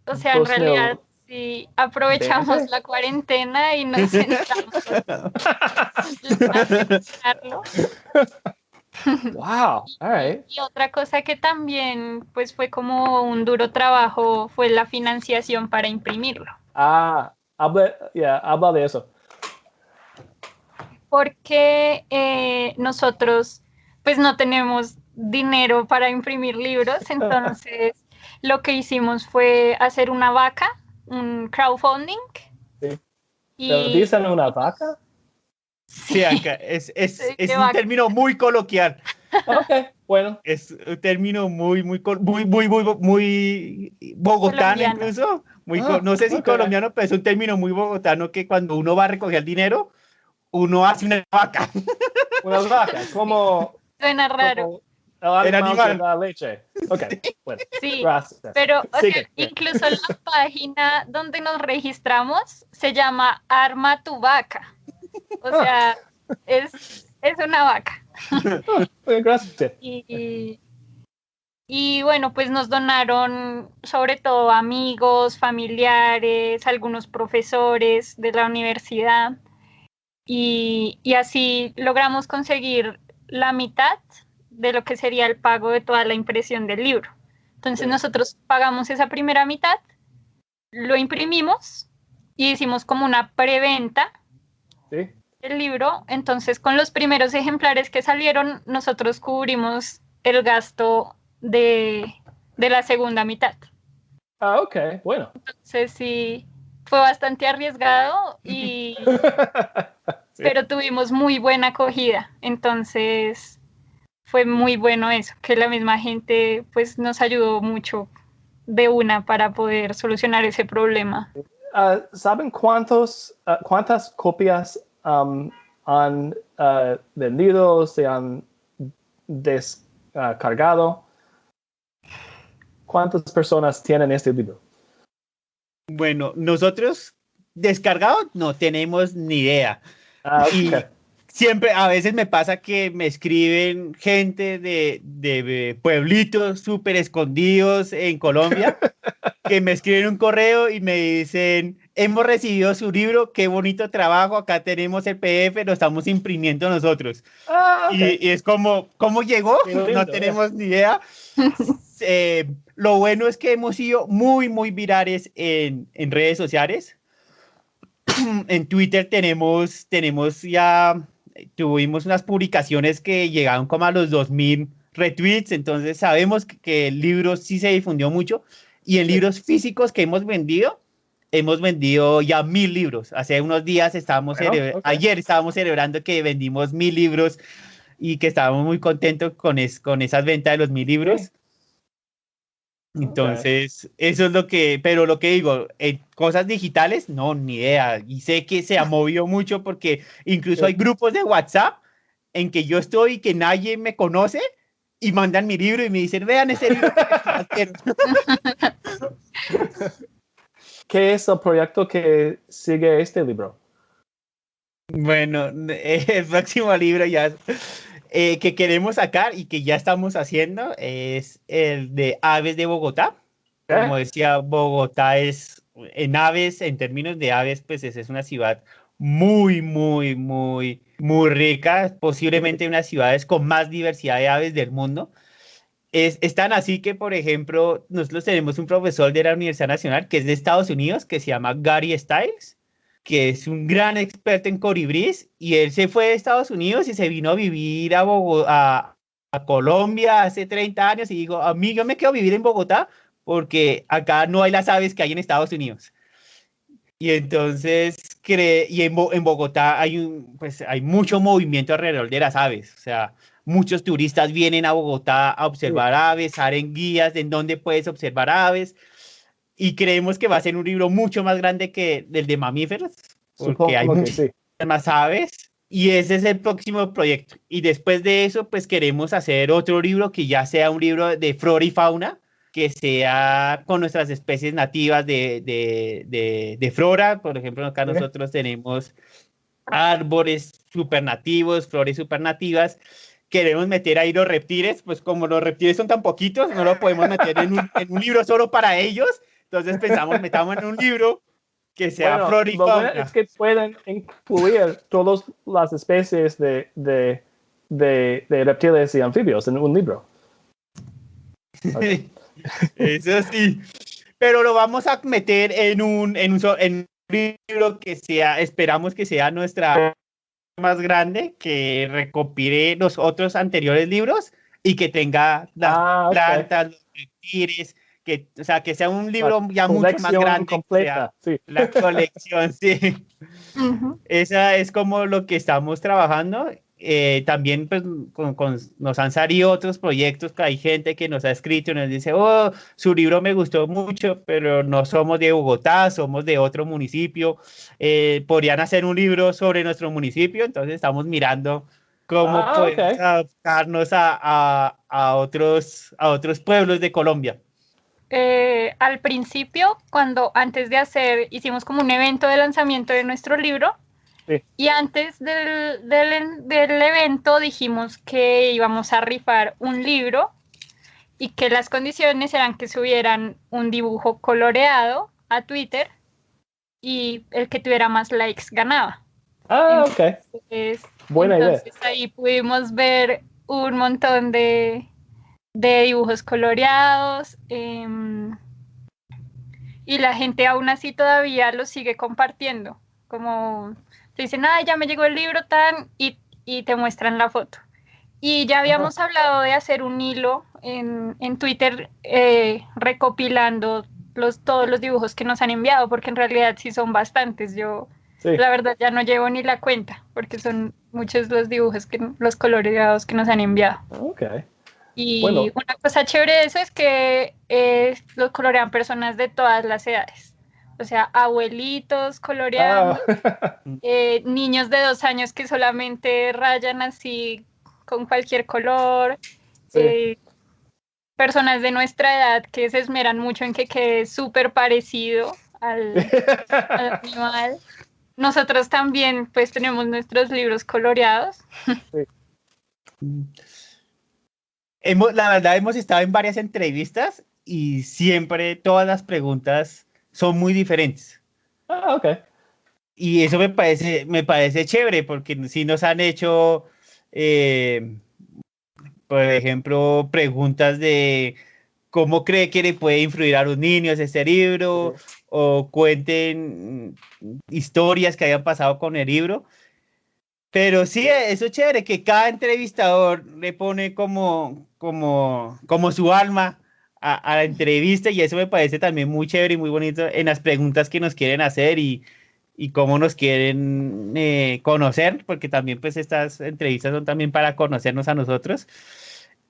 Speaker 2: O sea, en realidad sí aprovechamos la cuarentena y nos sentamos a pensarlo.
Speaker 4: Wow, all right.
Speaker 2: Y otra cosa que también pues fue como un duro trabajo fue la financiación para imprimirlo.
Speaker 4: Habla de eso.
Speaker 2: Porque nosotros pues no tenemos dinero para imprimir libros, entonces lo que hicimos fue hacer una vaca un crowdfunding.
Speaker 4: Sí.
Speaker 2: Y
Speaker 4: ¿Pero dicen una vaca?
Speaker 1: Sí, acá es
Speaker 2: de
Speaker 1: un
Speaker 2: vaca.
Speaker 1: término muy coloquial.
Speaker 4: Ok, bueno.
Speaker 1: Es un término muy bogotano
Speaker 2: Colombiano.
Speaker 1: incluso.
Speaker 4: Ah,
Speaker 1: No sé si
Speaker 4: ok.
Speaker 1: colombiano, pero es un término muy bogotano que cuando uno va a recoger el dinero, uno hace una vaca.
Speaker 4: Una vaca, como
Speaker 2: Suena raro.
Speaker 4: el
Speaker 1: El
Speaker 4: animal que
Speaker 1: animal.
Speaker 4: da leche. Ok, bueno.
Speaker 2: Sí,
Speaker 4: Gracias.
Speaker 2: pero o sea,
Speaker 4: Sigue.
Speaker 2: incluso la página donde nos registramos se llama Arma tu vaca. O sea, es una vaca.
Speaker 4: Gracias.
Speaker 2: Y bueno, pues nos donaron sobre todo amigos, familiares, algunos profesores de la universidad. Y así logramos conseguir la mitad de lo que sería el pago de toda la impresión del libro. Entonces
Speaker 4: Sí.
Speaker 2: nosotros pagamos esa primera mitad, lo imprimimos y hicimos como una preventa
Speaker 4: Sí.
Speaker 2: del libro. Entonces con los primeros ejemplares que salieron, nosotros cubrimos el gasto de la segunda mitad.
Speaker 4: Ah, ok, bueno.
Speaker 2: Entonces sí, fue bastante arriesgado
Speaker 4: Sí.
Speaker 2: pero tuvimos muy buena acogida. Entonces fue muy bueno eso, que la misma gente pues nos ayudó mucho de una para poder solucionar ese problema.
Speaker 4: ¿Saben cuántas copias han vendido, se han descargado? ¿Cuántas personas tienen este libro?
Speaker 1: Bueno, nosotros descargados no tenemos ni idea. Y
Speaker 4: Ok.
Speaker 1: siempre, a veces me pasa que me escriben gente de pueblitos súper escondidos en Colombia, que me escriben un correo y me dicen, hemos recibido su libro, qué bonito trabajo, acá tenemos el PDF, lo estamos imprimiendo nosotros.
Speaker 4: Ok.
Speaker 1: Y es como, ¿cómo llegó?
Speaker 4: Qué lindo,
Speaker 1: No tenemos ni idea. Lo bueno es que hemos sido muy virales en redes sociales. En Twitter tuvimos unas publicaciones que llegaron como a los 2000 retweets, entonces sabemos que el libro sí se difundió mucho y en libros físicos que hemos vendido ya 1000 libros. Hace unos días
Speaker 4: Bueno, ok.
Speaker 1: ayer estábamos celebrando que vendimos 1000 libros y que estábamos muy contentos con esas ventas de los 1000 libros.
Speaker 4: Sí.
Speaker 1: Entonces, eso es pero lo que digo, cosas digitales, no, ni idea. Y sé que se ha movido mucho porque incluso hay grupos de WhatsApp en que yo estoy y que nadie me conoce y mandan mi libro y me dicen, vean ese libro que
Speaker 4: ¿Qué es el proyecto que sigue este libro?
Speaker 1: Bueno, el próximo libro ya que queremos sacar y que ya estamos haciendo es el de Aves de Bogotá. Como decía, Bogotá en aves, en términos de aves, pues es una ciudad muy rica, posiblemente una de las ciudades con más diversidad de aves del mundo. Es tan así que, por ejemplo, nosotros tenemos un profesor de la Universidad Nacional que es de Estados Unidos, que se llama Gary Stiles, que es un gran experto en colibrís, y él se fue de Estados Unidos y se vino a vivir a Colombia hace 30 años y dijo, a mí yo me quedo vivir en Bogotá porque acá no hay las aves que hay en Estados Unidos. Y entonces, en Bogotá hay mucho movimiento alrededor de las aves, o sea, muchos turistas vienen a Bogotá a observar aves, salen guías de en dónde puedes observar aves, y creemos que va a ser un libro mucho más grande que el de mamíferos, porque hay muchas más aves, y ese es el próximo proyecto. Y después de eso, pues queremos hacer otro libro que ya sea un libro de flora y fauna, que sea con nuestras especies nativas de flora. Por ejemplo, acá nosotros tenemos árboles supernativos, flores supernativas. Queremos meter ahí los reptiles, pues como los reptiles son tan poquitos, no lo podemos meter en un libro solo para ellos. Entonces metamos en un libro que sea flora y fauna.
Speaker 4: Lo bueno es que pueden incluir todas las especies de reptiles y anfibios en un libro.
Speaker 1: Okay. Eso sí, pero lo vamos a meter en un libro que esperamos que sea nuestra más grande, que recopile los otros anteriores libros y que tenga las plantas, los reptiles, o sea, que sea un libro ya mucho más grande.
Speaker 4: Completa, sí.
Speaker 1: La colección, sí. Esa es como lo que estamos trabajando. También pues, nos han salido otros proyectos, que hay gente que nos ha escrito y nos dice, oh, su libro me gustó mucho, pero no somos de Bogotá, somos de otro municipio. ¿Podrían hacer un libro sobre nuestro municipio? Entonces estamos mirando cómo podemos adaptarnos a otros pueblos de Colombia.
Speaker 2: Al principio, hicimos como un evento de lanzamiento de nuestro libro, sí. Y antes del evento dijimos que íbamos a rifar un libro y que las condiciones eran que subieran un dibujo coloreado a Twitter y el que tuviera más likes ganaba.
Speaker 4: Entonces, buena idea.
Speaker 2: Entonces ahí pudimos ver un montón de dibujos coloreados, y la gente aún así todavía los sigue compartiendo, como te dicen, ya me llegó el libro y te muestran la foto. Y ya habíamos hablado de hacer un hilo en Twitter recopilando todos los dibujos que nos han enviado, porque en realidad sí son bastantes. Yo la verdad ya no llevo ni la cuenta, porque son muchos los dibujos, los coloreados que nos han enviado. Y una cosa chévere de eso es que los colorean personas de todas las edades. O sea, abuelitos coloreando, niños de 2 años que solamente rayan así con cualquier color, personas de nuestra edad que se esmeran mucho en que quede súper parecido al animal. Nosotros también pues tenemos nuestros libros coloreados.
Speaker 1: La verdad hemos estado en varias entrevistas y siempre todas las preguntas son muy diferentes. Y eso me parece chévere, porque sí nos han hecho, por ejemplo, preguntas de cómo cree que le puede influir a los niños este libro, o cuenten historias que hayan pasado con el libro. Pero sí, eso es chévere, que cada entrevistador le pone como su alma a la entrevista, y eso me parece también muy chévere y muy bonito en las preguntas que nos quieren hacer y cómo nos quieren conocer, porque también pues estas entrevistas son también para conocernos a nosotros.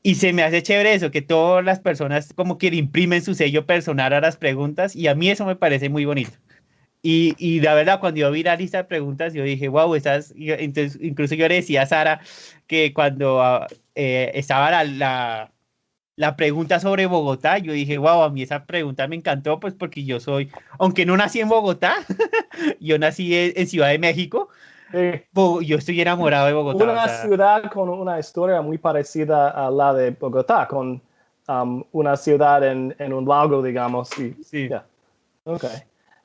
Speaker 1: Y se me hace chévere eso, que todas las personas como que le imprimen su sello personal a las preguntas, y a mí eso me parece muy bonito. Y la verdad, cuando yo vi la lista de preguntas, yo dije, wow, entonces, incluso yo le decía a Sara que cuando estaba la pregunta sobre Bogotá, yo dije, wow, a mí esa pregunta me encantó, pues porque yo aunque no nací en Bogotá, yo nací en Ciudad de México, yo estoy enamorado de Bogotá.
Speaker 4: Una ciudad con una historia muy parecida a la de Bogotá, con una ciudad en un lago, digamos. Sí.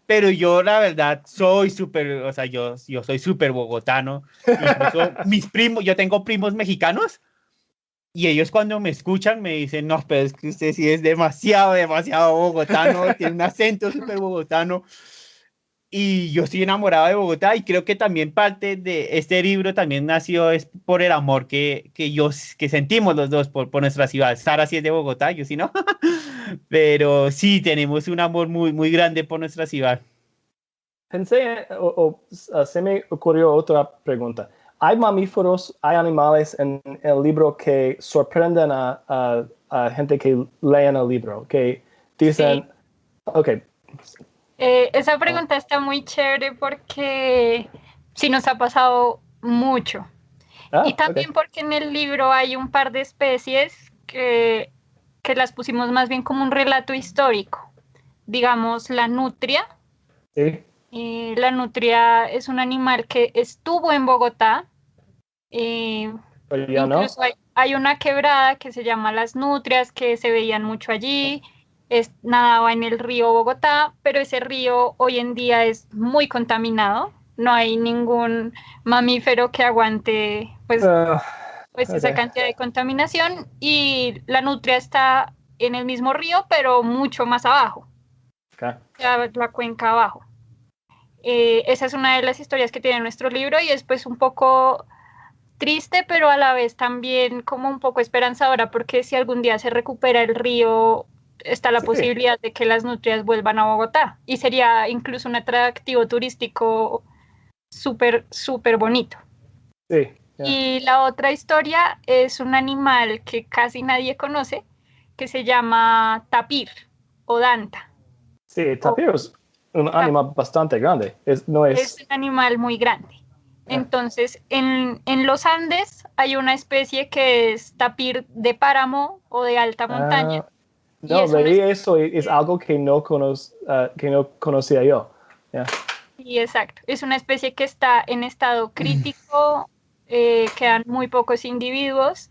Speaker 1: Pero yo, la verdad, soy súper, yo soy súper bogotano. Incluso mis primos, yo tengo primos mexicanos, y ellos cuando me escuchan me dicen, no, pero es que usted sí es demasiado bogotano, tiene un acento súper bogotano. Y yo estoy enamorado de Bogotá, y creo que también parte de este libro también nació es por el amor que sentimos los dos por nuestra ciudad. Sara sí es de Bogotá, yo sí no. Pero sí, tenemos un amor muy, muy grande por nuestra ciudad.
Speaker 4: Pensé, se me ocurrió otra pregunta. ¿Hay mamíferos, hay animales en el libro que sorprenden a gente que leen el libro? Que dicen,
Speaker 2: esa pregunta está muy chévere porque sí nos ha pasado mucho. Y también porque en el libro hay un par de especies que las pusimos más bien como un relato histórico. Digamos, la nutria.
Speaker 4: Sí.
Speaker 2: La nutria es un animal que estuvo en Bogotá.
Speaker 4: Pero ya
Speaker 2: incluso
Speaker 4: no.
Speaker 2: Hay una quebrada que se llama Las Nutrias, que se veían mucho allí. Nadaba en el río Bogotá, pero ese río hoy en día es muy contaminado. No hay ningún mamífero que aguante esa cantidad de contaminación, y la nutria está en el mismo río, pero mucho más abajo. La cuenca abajo. Esa es una de las historias que tiene nuestro libro, y es pues un poco triste, pero a la vez también como un poco esperanzadora, porque si algún día se recupera el río, está la posibilidad de que las nutrias vuelvan a Bogotá y sería incluso un atractivo turístico súper, súper bonito.
Speaker 4: Sí.
Speaker 2: Y la otra historia es un animal que casi nadie conoce, que se llama tapir o danta.
Speaker 4: Sí, tapir es un animal bastante grande. Es un
Speaker 2: animal muy grande. Entonces, en los Andes hay una especie que es tapir de páramo o de alta montaña.
Speaker 4: No, leí eso y es algo que no conocía yo.
Speaker 2: Sí, exacto. Es una especie que está en estado crítico, quedan muy pocos individuos.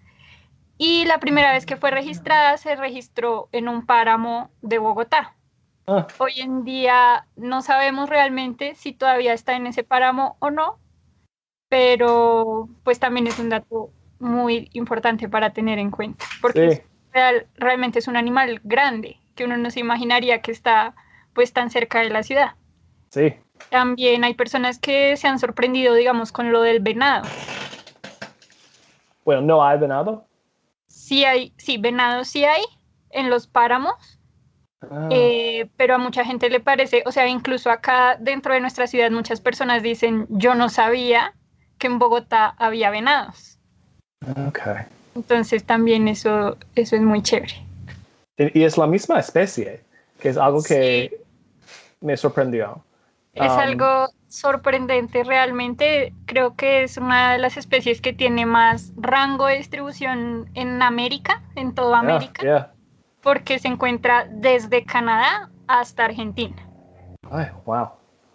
Speaker 2: Y la primera vez que fue registrada se registró en un páramo de Bogotá. Hoy en día no sabemos realmente si todavía está en ese páramo o no, pero pues también es un dato muy importante para tener en cuenta, porque realmente es un animal grande, que uno no se imaginaría que está pues tan cerca de la ciudad.
Speaker 4: Sí.
Speaker 2: También hay personas que se han sorprendido, digamos, con lo del venado.
Speaker 4: Bueno, ¿no hay venado?
Speaker 2: Sí, venado sí hay en los páramos, pero a mucha gente le parece, o sea, incluso acá dentro de nuestra ciudad muchas personas dicen, yo no sabía que en Bogotá había venados.
Speaker 4: Okay.
Speaker 2: Entonces también eso es muy chévere.
Speaker 4: Y es la misma especie, que es algo que me sorprendió.
Speaker 2: Es algo sorprendente realmente. Creo que es una de las especies que tiene más rango de distribución en América, en toda América, porque se encuentra desde Canadá hasta Argentina.
Speaker 4: Ay, wow.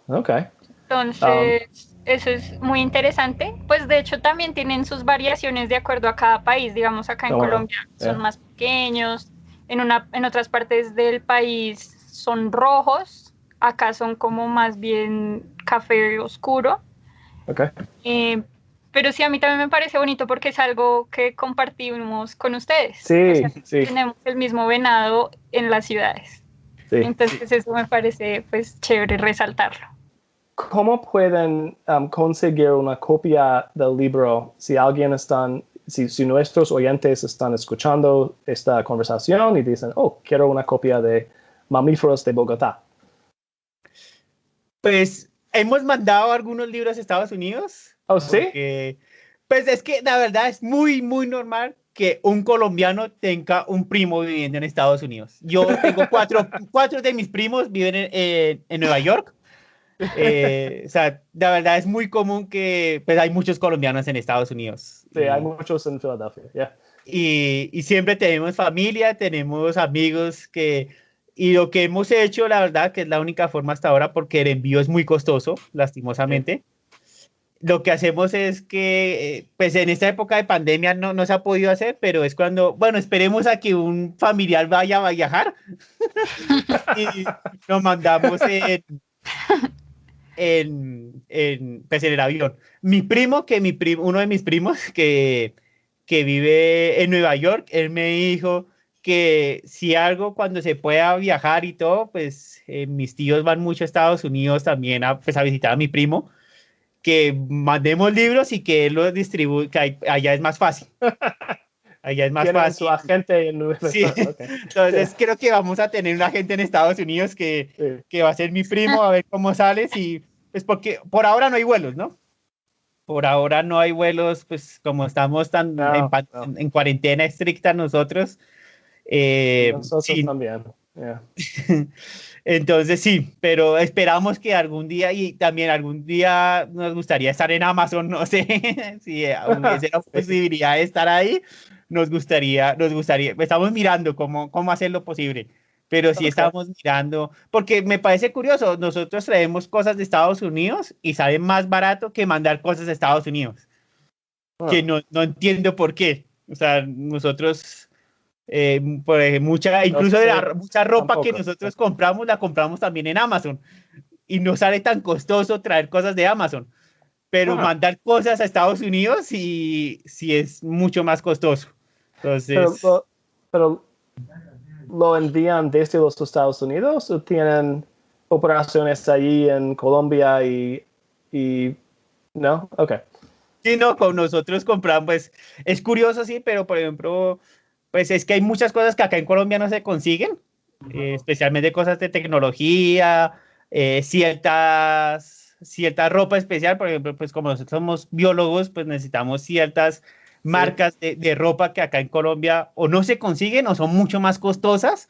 Speaker 4: Okay.
Speaker 2: Entonces, eso es muy interesante. Pues de hecho también tienen sus variaciones de acuerdo a cada país. Digamos, acá en Colombia son más pequeños, en otras partes del país son rojos, acá son como más bien café oscuro.
Speaker 4: Okay.
Speaker 2: Pero sí, a mí también me parece bonito porque es algo que compartimos con ustedes.
Speaker 4: Sí,
Speaker 2: o sea, tenemos el mismo venado en las ciudades. Sí, entonces eso me parece pues chévere resaltarlo.
Speaker 4: ¿Cómo pueden conseguir una copia del libro si si nuestros oyentes están escuchando esta conversación y dicen, quiero una copia de Mamíferos de Bogotá?
Speaker 1: Pues hemos mandado algunos libros a Estados Unidos.
Speaker 4: ¿Sí?
Speaker 1: Porque, pues es que la verdad es muy, muy normal que un colombiano tenga un primo viviendo en Estados Unidos. Yo tengo cuatro de mis primos viven en Nueva York. O sea, la verdad es muy común que pues hay muchos colombianos en Estados Unidos.
Speaker 4: Sí, hay muchos en Filadelfia.
Speaker 1: Y siempre tenemos familia, tenemos amigos y lo que hemos hecho, la verdad, que es la única forma hasta ahora, porque el envío es muy costoso, lastimosamente. Lo que hacemos es que, pues en esta época de pandemia no se ha podido hacer, pero es cuando, bueno, esperemos a que un familiar vaya a viajar y nos mandamos pues en el avión. Uno de mis primos que vive en Nueva York, él me dijo que si algo cuando se pueda viajar y todo, pues mis tíos van mucho a Estados Unidos también a visitar a mi primo, que mandemos libros y que él los distribuya, que allá es más fácil. Allá es más fácil.
Speaker 4: Su agente en Nueva
Speaker 1: York. Sí. Okay. Entonces creo que vamos a tener un agente en Estados Unidos que va a ser mi primo, a ver cómo sales y pues porque por ahora no hay vuelos, ¿no? Por ahora no hay vuelos, pues como estamos tan en cuarentena estricta nosotros.
Speaker 4: Nosotros también. Yeah.
Speaker 1: Entonces sí, pero esperamos que algún día nos gustaría estar en Amazon, no sé si hubiese la posibilidad de estar ahí, nos gustaría, estamos mirando cómo hacerlo posible, pero sí estamos mirando, porque me parece curioso, nosotros traemos cosas de Estados Unidos y sale más barato que mandar cosas a Estados Unidos, que no entiendo por qué, o sea, nosotros... mucha ropa tampoco, que nosotros compramos, la compramos también en Amazon y no sale tan costoso traer cosas de Amazon, pero mandar cosas a Estados Unidos sí es mucho más costoso. Entonces,
Speaker 4: pero ¿lo envían desde los Estados Unidos o tienen operaciones allí en Colombia y no? Okay.
Speaker 1: Sí, no, con nosotros compramos, pues es curioso, sí, pero por ejemplo, pues es que hay muchas cosas que acá en Colombia no se consiguen especialmente cosas de tecnología, cierta ropa especial, por ejemplo, pues como nosotros somos biólogos, pues necesitamos ciertas marcas de ropa que acá en Colombia o no se consiguen o son mucho más costosas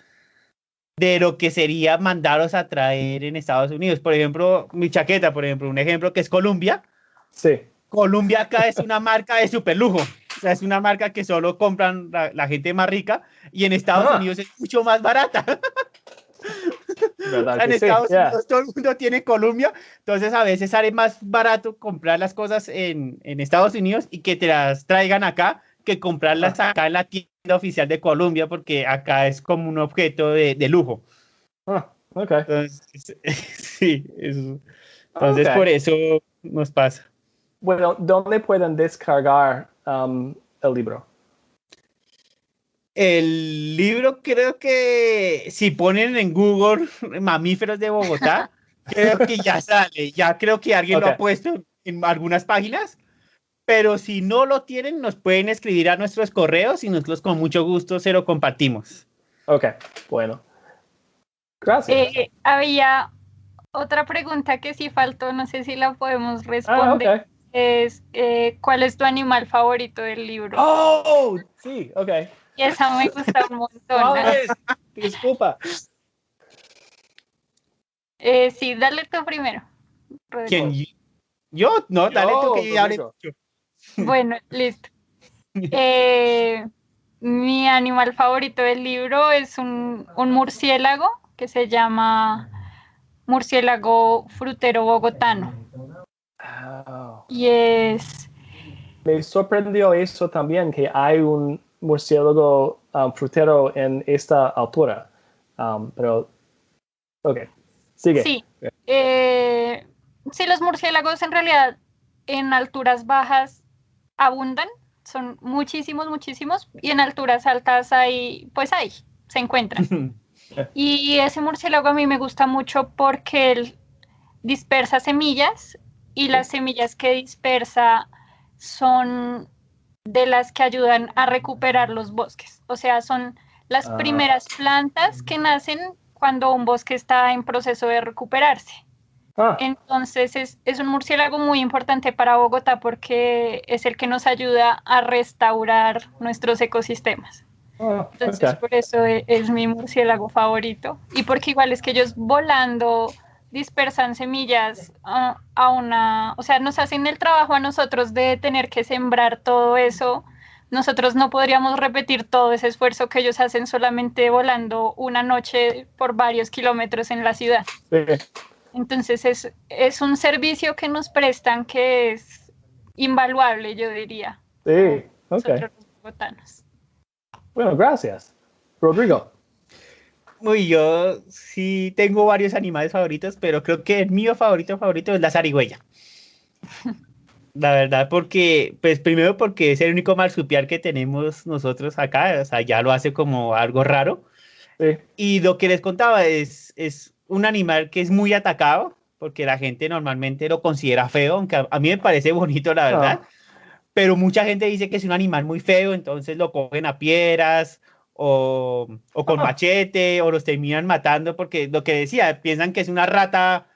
Speaker 1: de lo que sería mandarlos a traer en Estados Unidos. Por ejemplo, mi chaqueta, por ejemplo, un ejemplo que es Columbia.
Speaker 7: Sí.
Speaker 1: Columbia acá es una marca de super lujo. O sea, es una marca que solo compran la gente más rica y en Estados Unidos es mucho más barata.
Speaker 7: ¿Verdad?
Speaker 1: En Estados Unidos todo el mundo tiene Columbia, entonces a veces sale más barato comprar las cosas en Estados Unidos y que te las traigan acá que comprarlas acá en la tienda oficial de Columbia, porque acá es como un objeto de lujo.
Speaker 7: Okay.
Speaker 1: Entonces, sí, eso. Entonces por eso nos pasa.
Speaker 7: Bueno, ¿dónde pueden descargar el libro?
Speaker 1: El libro creo que si ponen en Google mamíferos de Bogotá, creo que ya sale. Ya creo que alguien lo ha puesto en algunas páginas. Pero si no lo tienen, nos pueden escribir a nuestros correos y nosotros con mucho gusto se lo compartimos.
Speaker 7: Ok, bueno. Gracias.
Speaker 2: Había otra pregunta que sí faltó, no sé si la podemos responder. Es, ¿cuál es tu animal favorito del libro?
Speaker 7: Oh, sí, ok.
Speaker 2: Y esa me gusta un montón.
Speaker 7: Disculpa.
Speaker 2: Sí, dale tú primero, Rodrigo.
Speaker 1: ¿Quién? ¿Yo? No, dale tú que ya hablé.
Speaker 2: Bueno, listo. Mi animal favorito del libro es un murciélago que se llama murciélago frutero bogotano.
Speaker 7: Oh.
Speaker 2: Y es...
Speaker 7: Me sorprendió eso también, que hay un murciélago frutero en esta altura. Pero, ok, sigue.
Speaker 2: Sí, sí, los murciélagos en realidad en alturas bajas abundan, son muchísimos, y en alturas altas se encuentran. Y ese murciélago a mí me gusta mucho porque él dispersa semillas y las semillas que dispersa son de las que ayudan a recuperar los bosques. O sea, son las primeras plantas que nacen cuando un bosque está en proceso de recuperarse. Entonces es un murciélago muy importante para Bogotá porque es el que nos ayuda a restaurar nuestros ecosistemas. Entonces por eso es mi murciélago favorito. Y porque igual es que ellos volando dispersan semillas o sea, nos hacen el trabajo a nosotros de tener que sembrar todo eso. Nosotros no podríamos repetir todo ese esfuerzo que ellos hacen solamente volando una noche por varios kilómetros en la ciudad.
Speaker 7: Sí.
Speaker 2: Entonces es un servicio que nos prestan que es invaluable, yo diría.
Speaker 7: Sí, ok.
Speaker 2: Nosotros los bogotanos.
Speaker 7: Bueno, gracias. Rodrigo.
Speaker 1: Yo sí tengo varios animales favoritos, pero creo que el mío favorito es la zarigüeya. La verdad, porque, pues primero porque es el único marsupial que tenemos nosotros acá, o sea, ya lo hace como algo raro.
Speaker 7: Sí.
Speaker 1: Y lo que les contaba es un animal que es muy atacado, porque la gente normalmente lo considera feo, aunque a mí me parece bonito, la verdad. Pero mucha gente dice que es un animal muy feo, entonces lo cogen a piedras o con machete, o los terminan matando, porque lo que decía, piensan que es una rata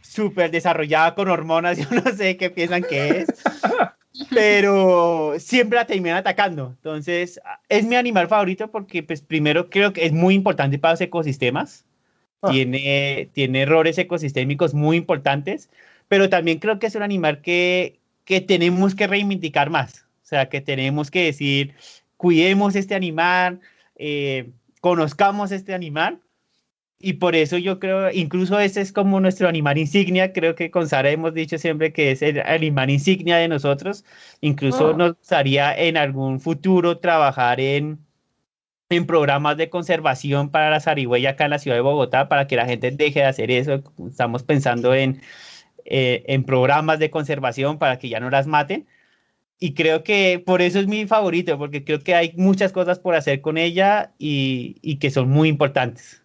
Speaker 1: súper desarrollada con hormonas, yo no sé qué piensan que es, pero siempre la terminan atacando. Entonces, es mi animal favorito porque, pues, primero creo que es muy importante para los ecosistemas, tiene errores ecosistémicos muy importantes, pero también creo que es un animal que tenemos que reivindicar más, o sea, que tenemos que decir, cuidemos este animal, conozcamos este animal. Y por eso yo creo, incluso ese es como nuestro animal insignia. Creo que con Sara hemos dicho siempre que es el animal insignia de nosotros. Incluso nos gustaría en algún futuro trabajar en programas de conservación para la zarigüeya acá en la ciudad de Bogotá, para que la gente deje de hacer eso. Estamos pensando en programas de conservación para que ya no las maten. Y creo que por eso es mi favorito, porque creo que hay muchas cosas por hacer con ella y que son muy importantes.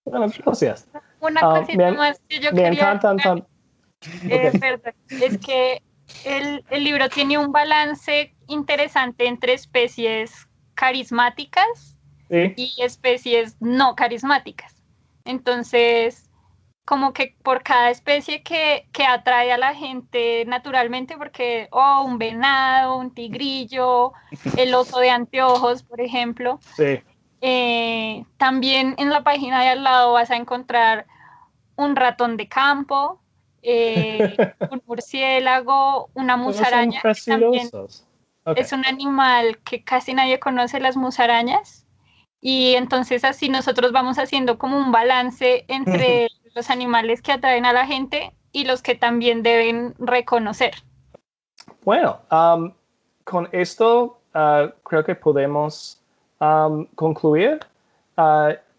Speaker 7: Bueno, gracias.
Speaker 2: Una cosita más que yo quería
Speaker 7: encantan.
Speaker 2: Perdón, es que el libro tiene un balance interesante entre especies carismáticas
Speaker 7: Sí.
Speaker 2: y especies no carismáticas. Entonces, como que por cada especie que atrae a la gente naturalmente, porque, un venado, un tigrillo, el oso de anteojos, por ejemplo,
Speaker 7: Sí.
Speaker 2: también en la página de al lado vas a encontrar un ratón de campo, un murciélago, una
Speaker 7: Todos
Speaker 2: musaraña,
Speaker 7: son
Speaker 2: que también
Speaker 7: preciosos. Okay.
Speaker 2: es un animal que casi nadie conoce, las musarañas, y entonces así nosotros vamos haciendo como un balance entre los animales que atraen a la gente y los que también deben reconocer.
Speaker 7: Bueno, con esto creo que podemos concluir.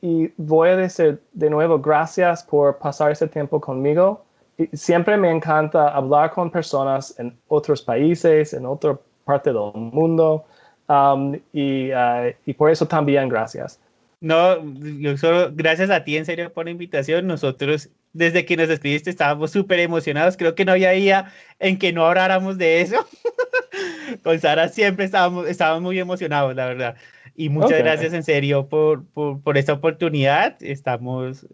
Speaker 7: Y voy a decir de nuevo gracias por pasar ese tiempo conmigo. Y siempre me encanta hablar con personas en otros países, en otra parte del mundo. Y por eso también gracias.
Speaker 1: No, yo solo, gracias a ti en serio por la invitación. Nosotros, desde que nos escribiste, estábamos súper emocionados. Creo que no había día en que no habláramos de eso. Con Sara siempre estábamos muy emocionados, la verdad. Y muchas gracias en serio por esta oportunidad. Estamos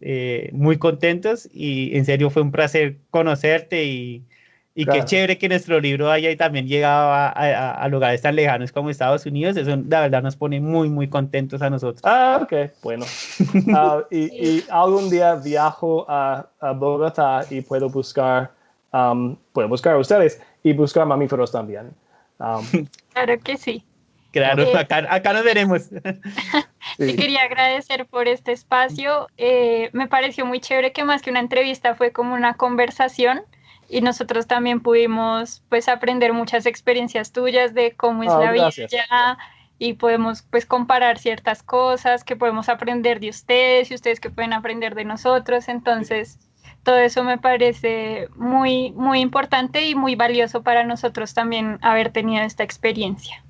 Speaker 1: muy contentos y en serio fue un placer conocerte y qué chévere que nuestro libro haya también llegado a lugares tan lejanos como Estados Unidos. Eso la verdad nos pone muy, muy contentos a nosotros.
Speaker 7: Ok, bueno. Y algún día viajo a Bogotá y puedo buscar a ustedes y buscar mamíferos también.
Speaker 2: Claro que sí.
Speaker 1: Claro, acá nos veremos.
Speaker 2: Sí. Quería agradecer por este espacio. Me pareció muy chévere que más que una entrevista fue como una conversación y nosotros también pudimos pues aprender muchas experiencias tuyas de cómo es la vida allá y podemos pues comparar ciertas cosas que podemos aprender de ustedes y ustedes que pueden aprender de nosotros. Entonces, todo eso me parece muy, muy importante y muy valioso para nosotros también haber tenido esta experiencia.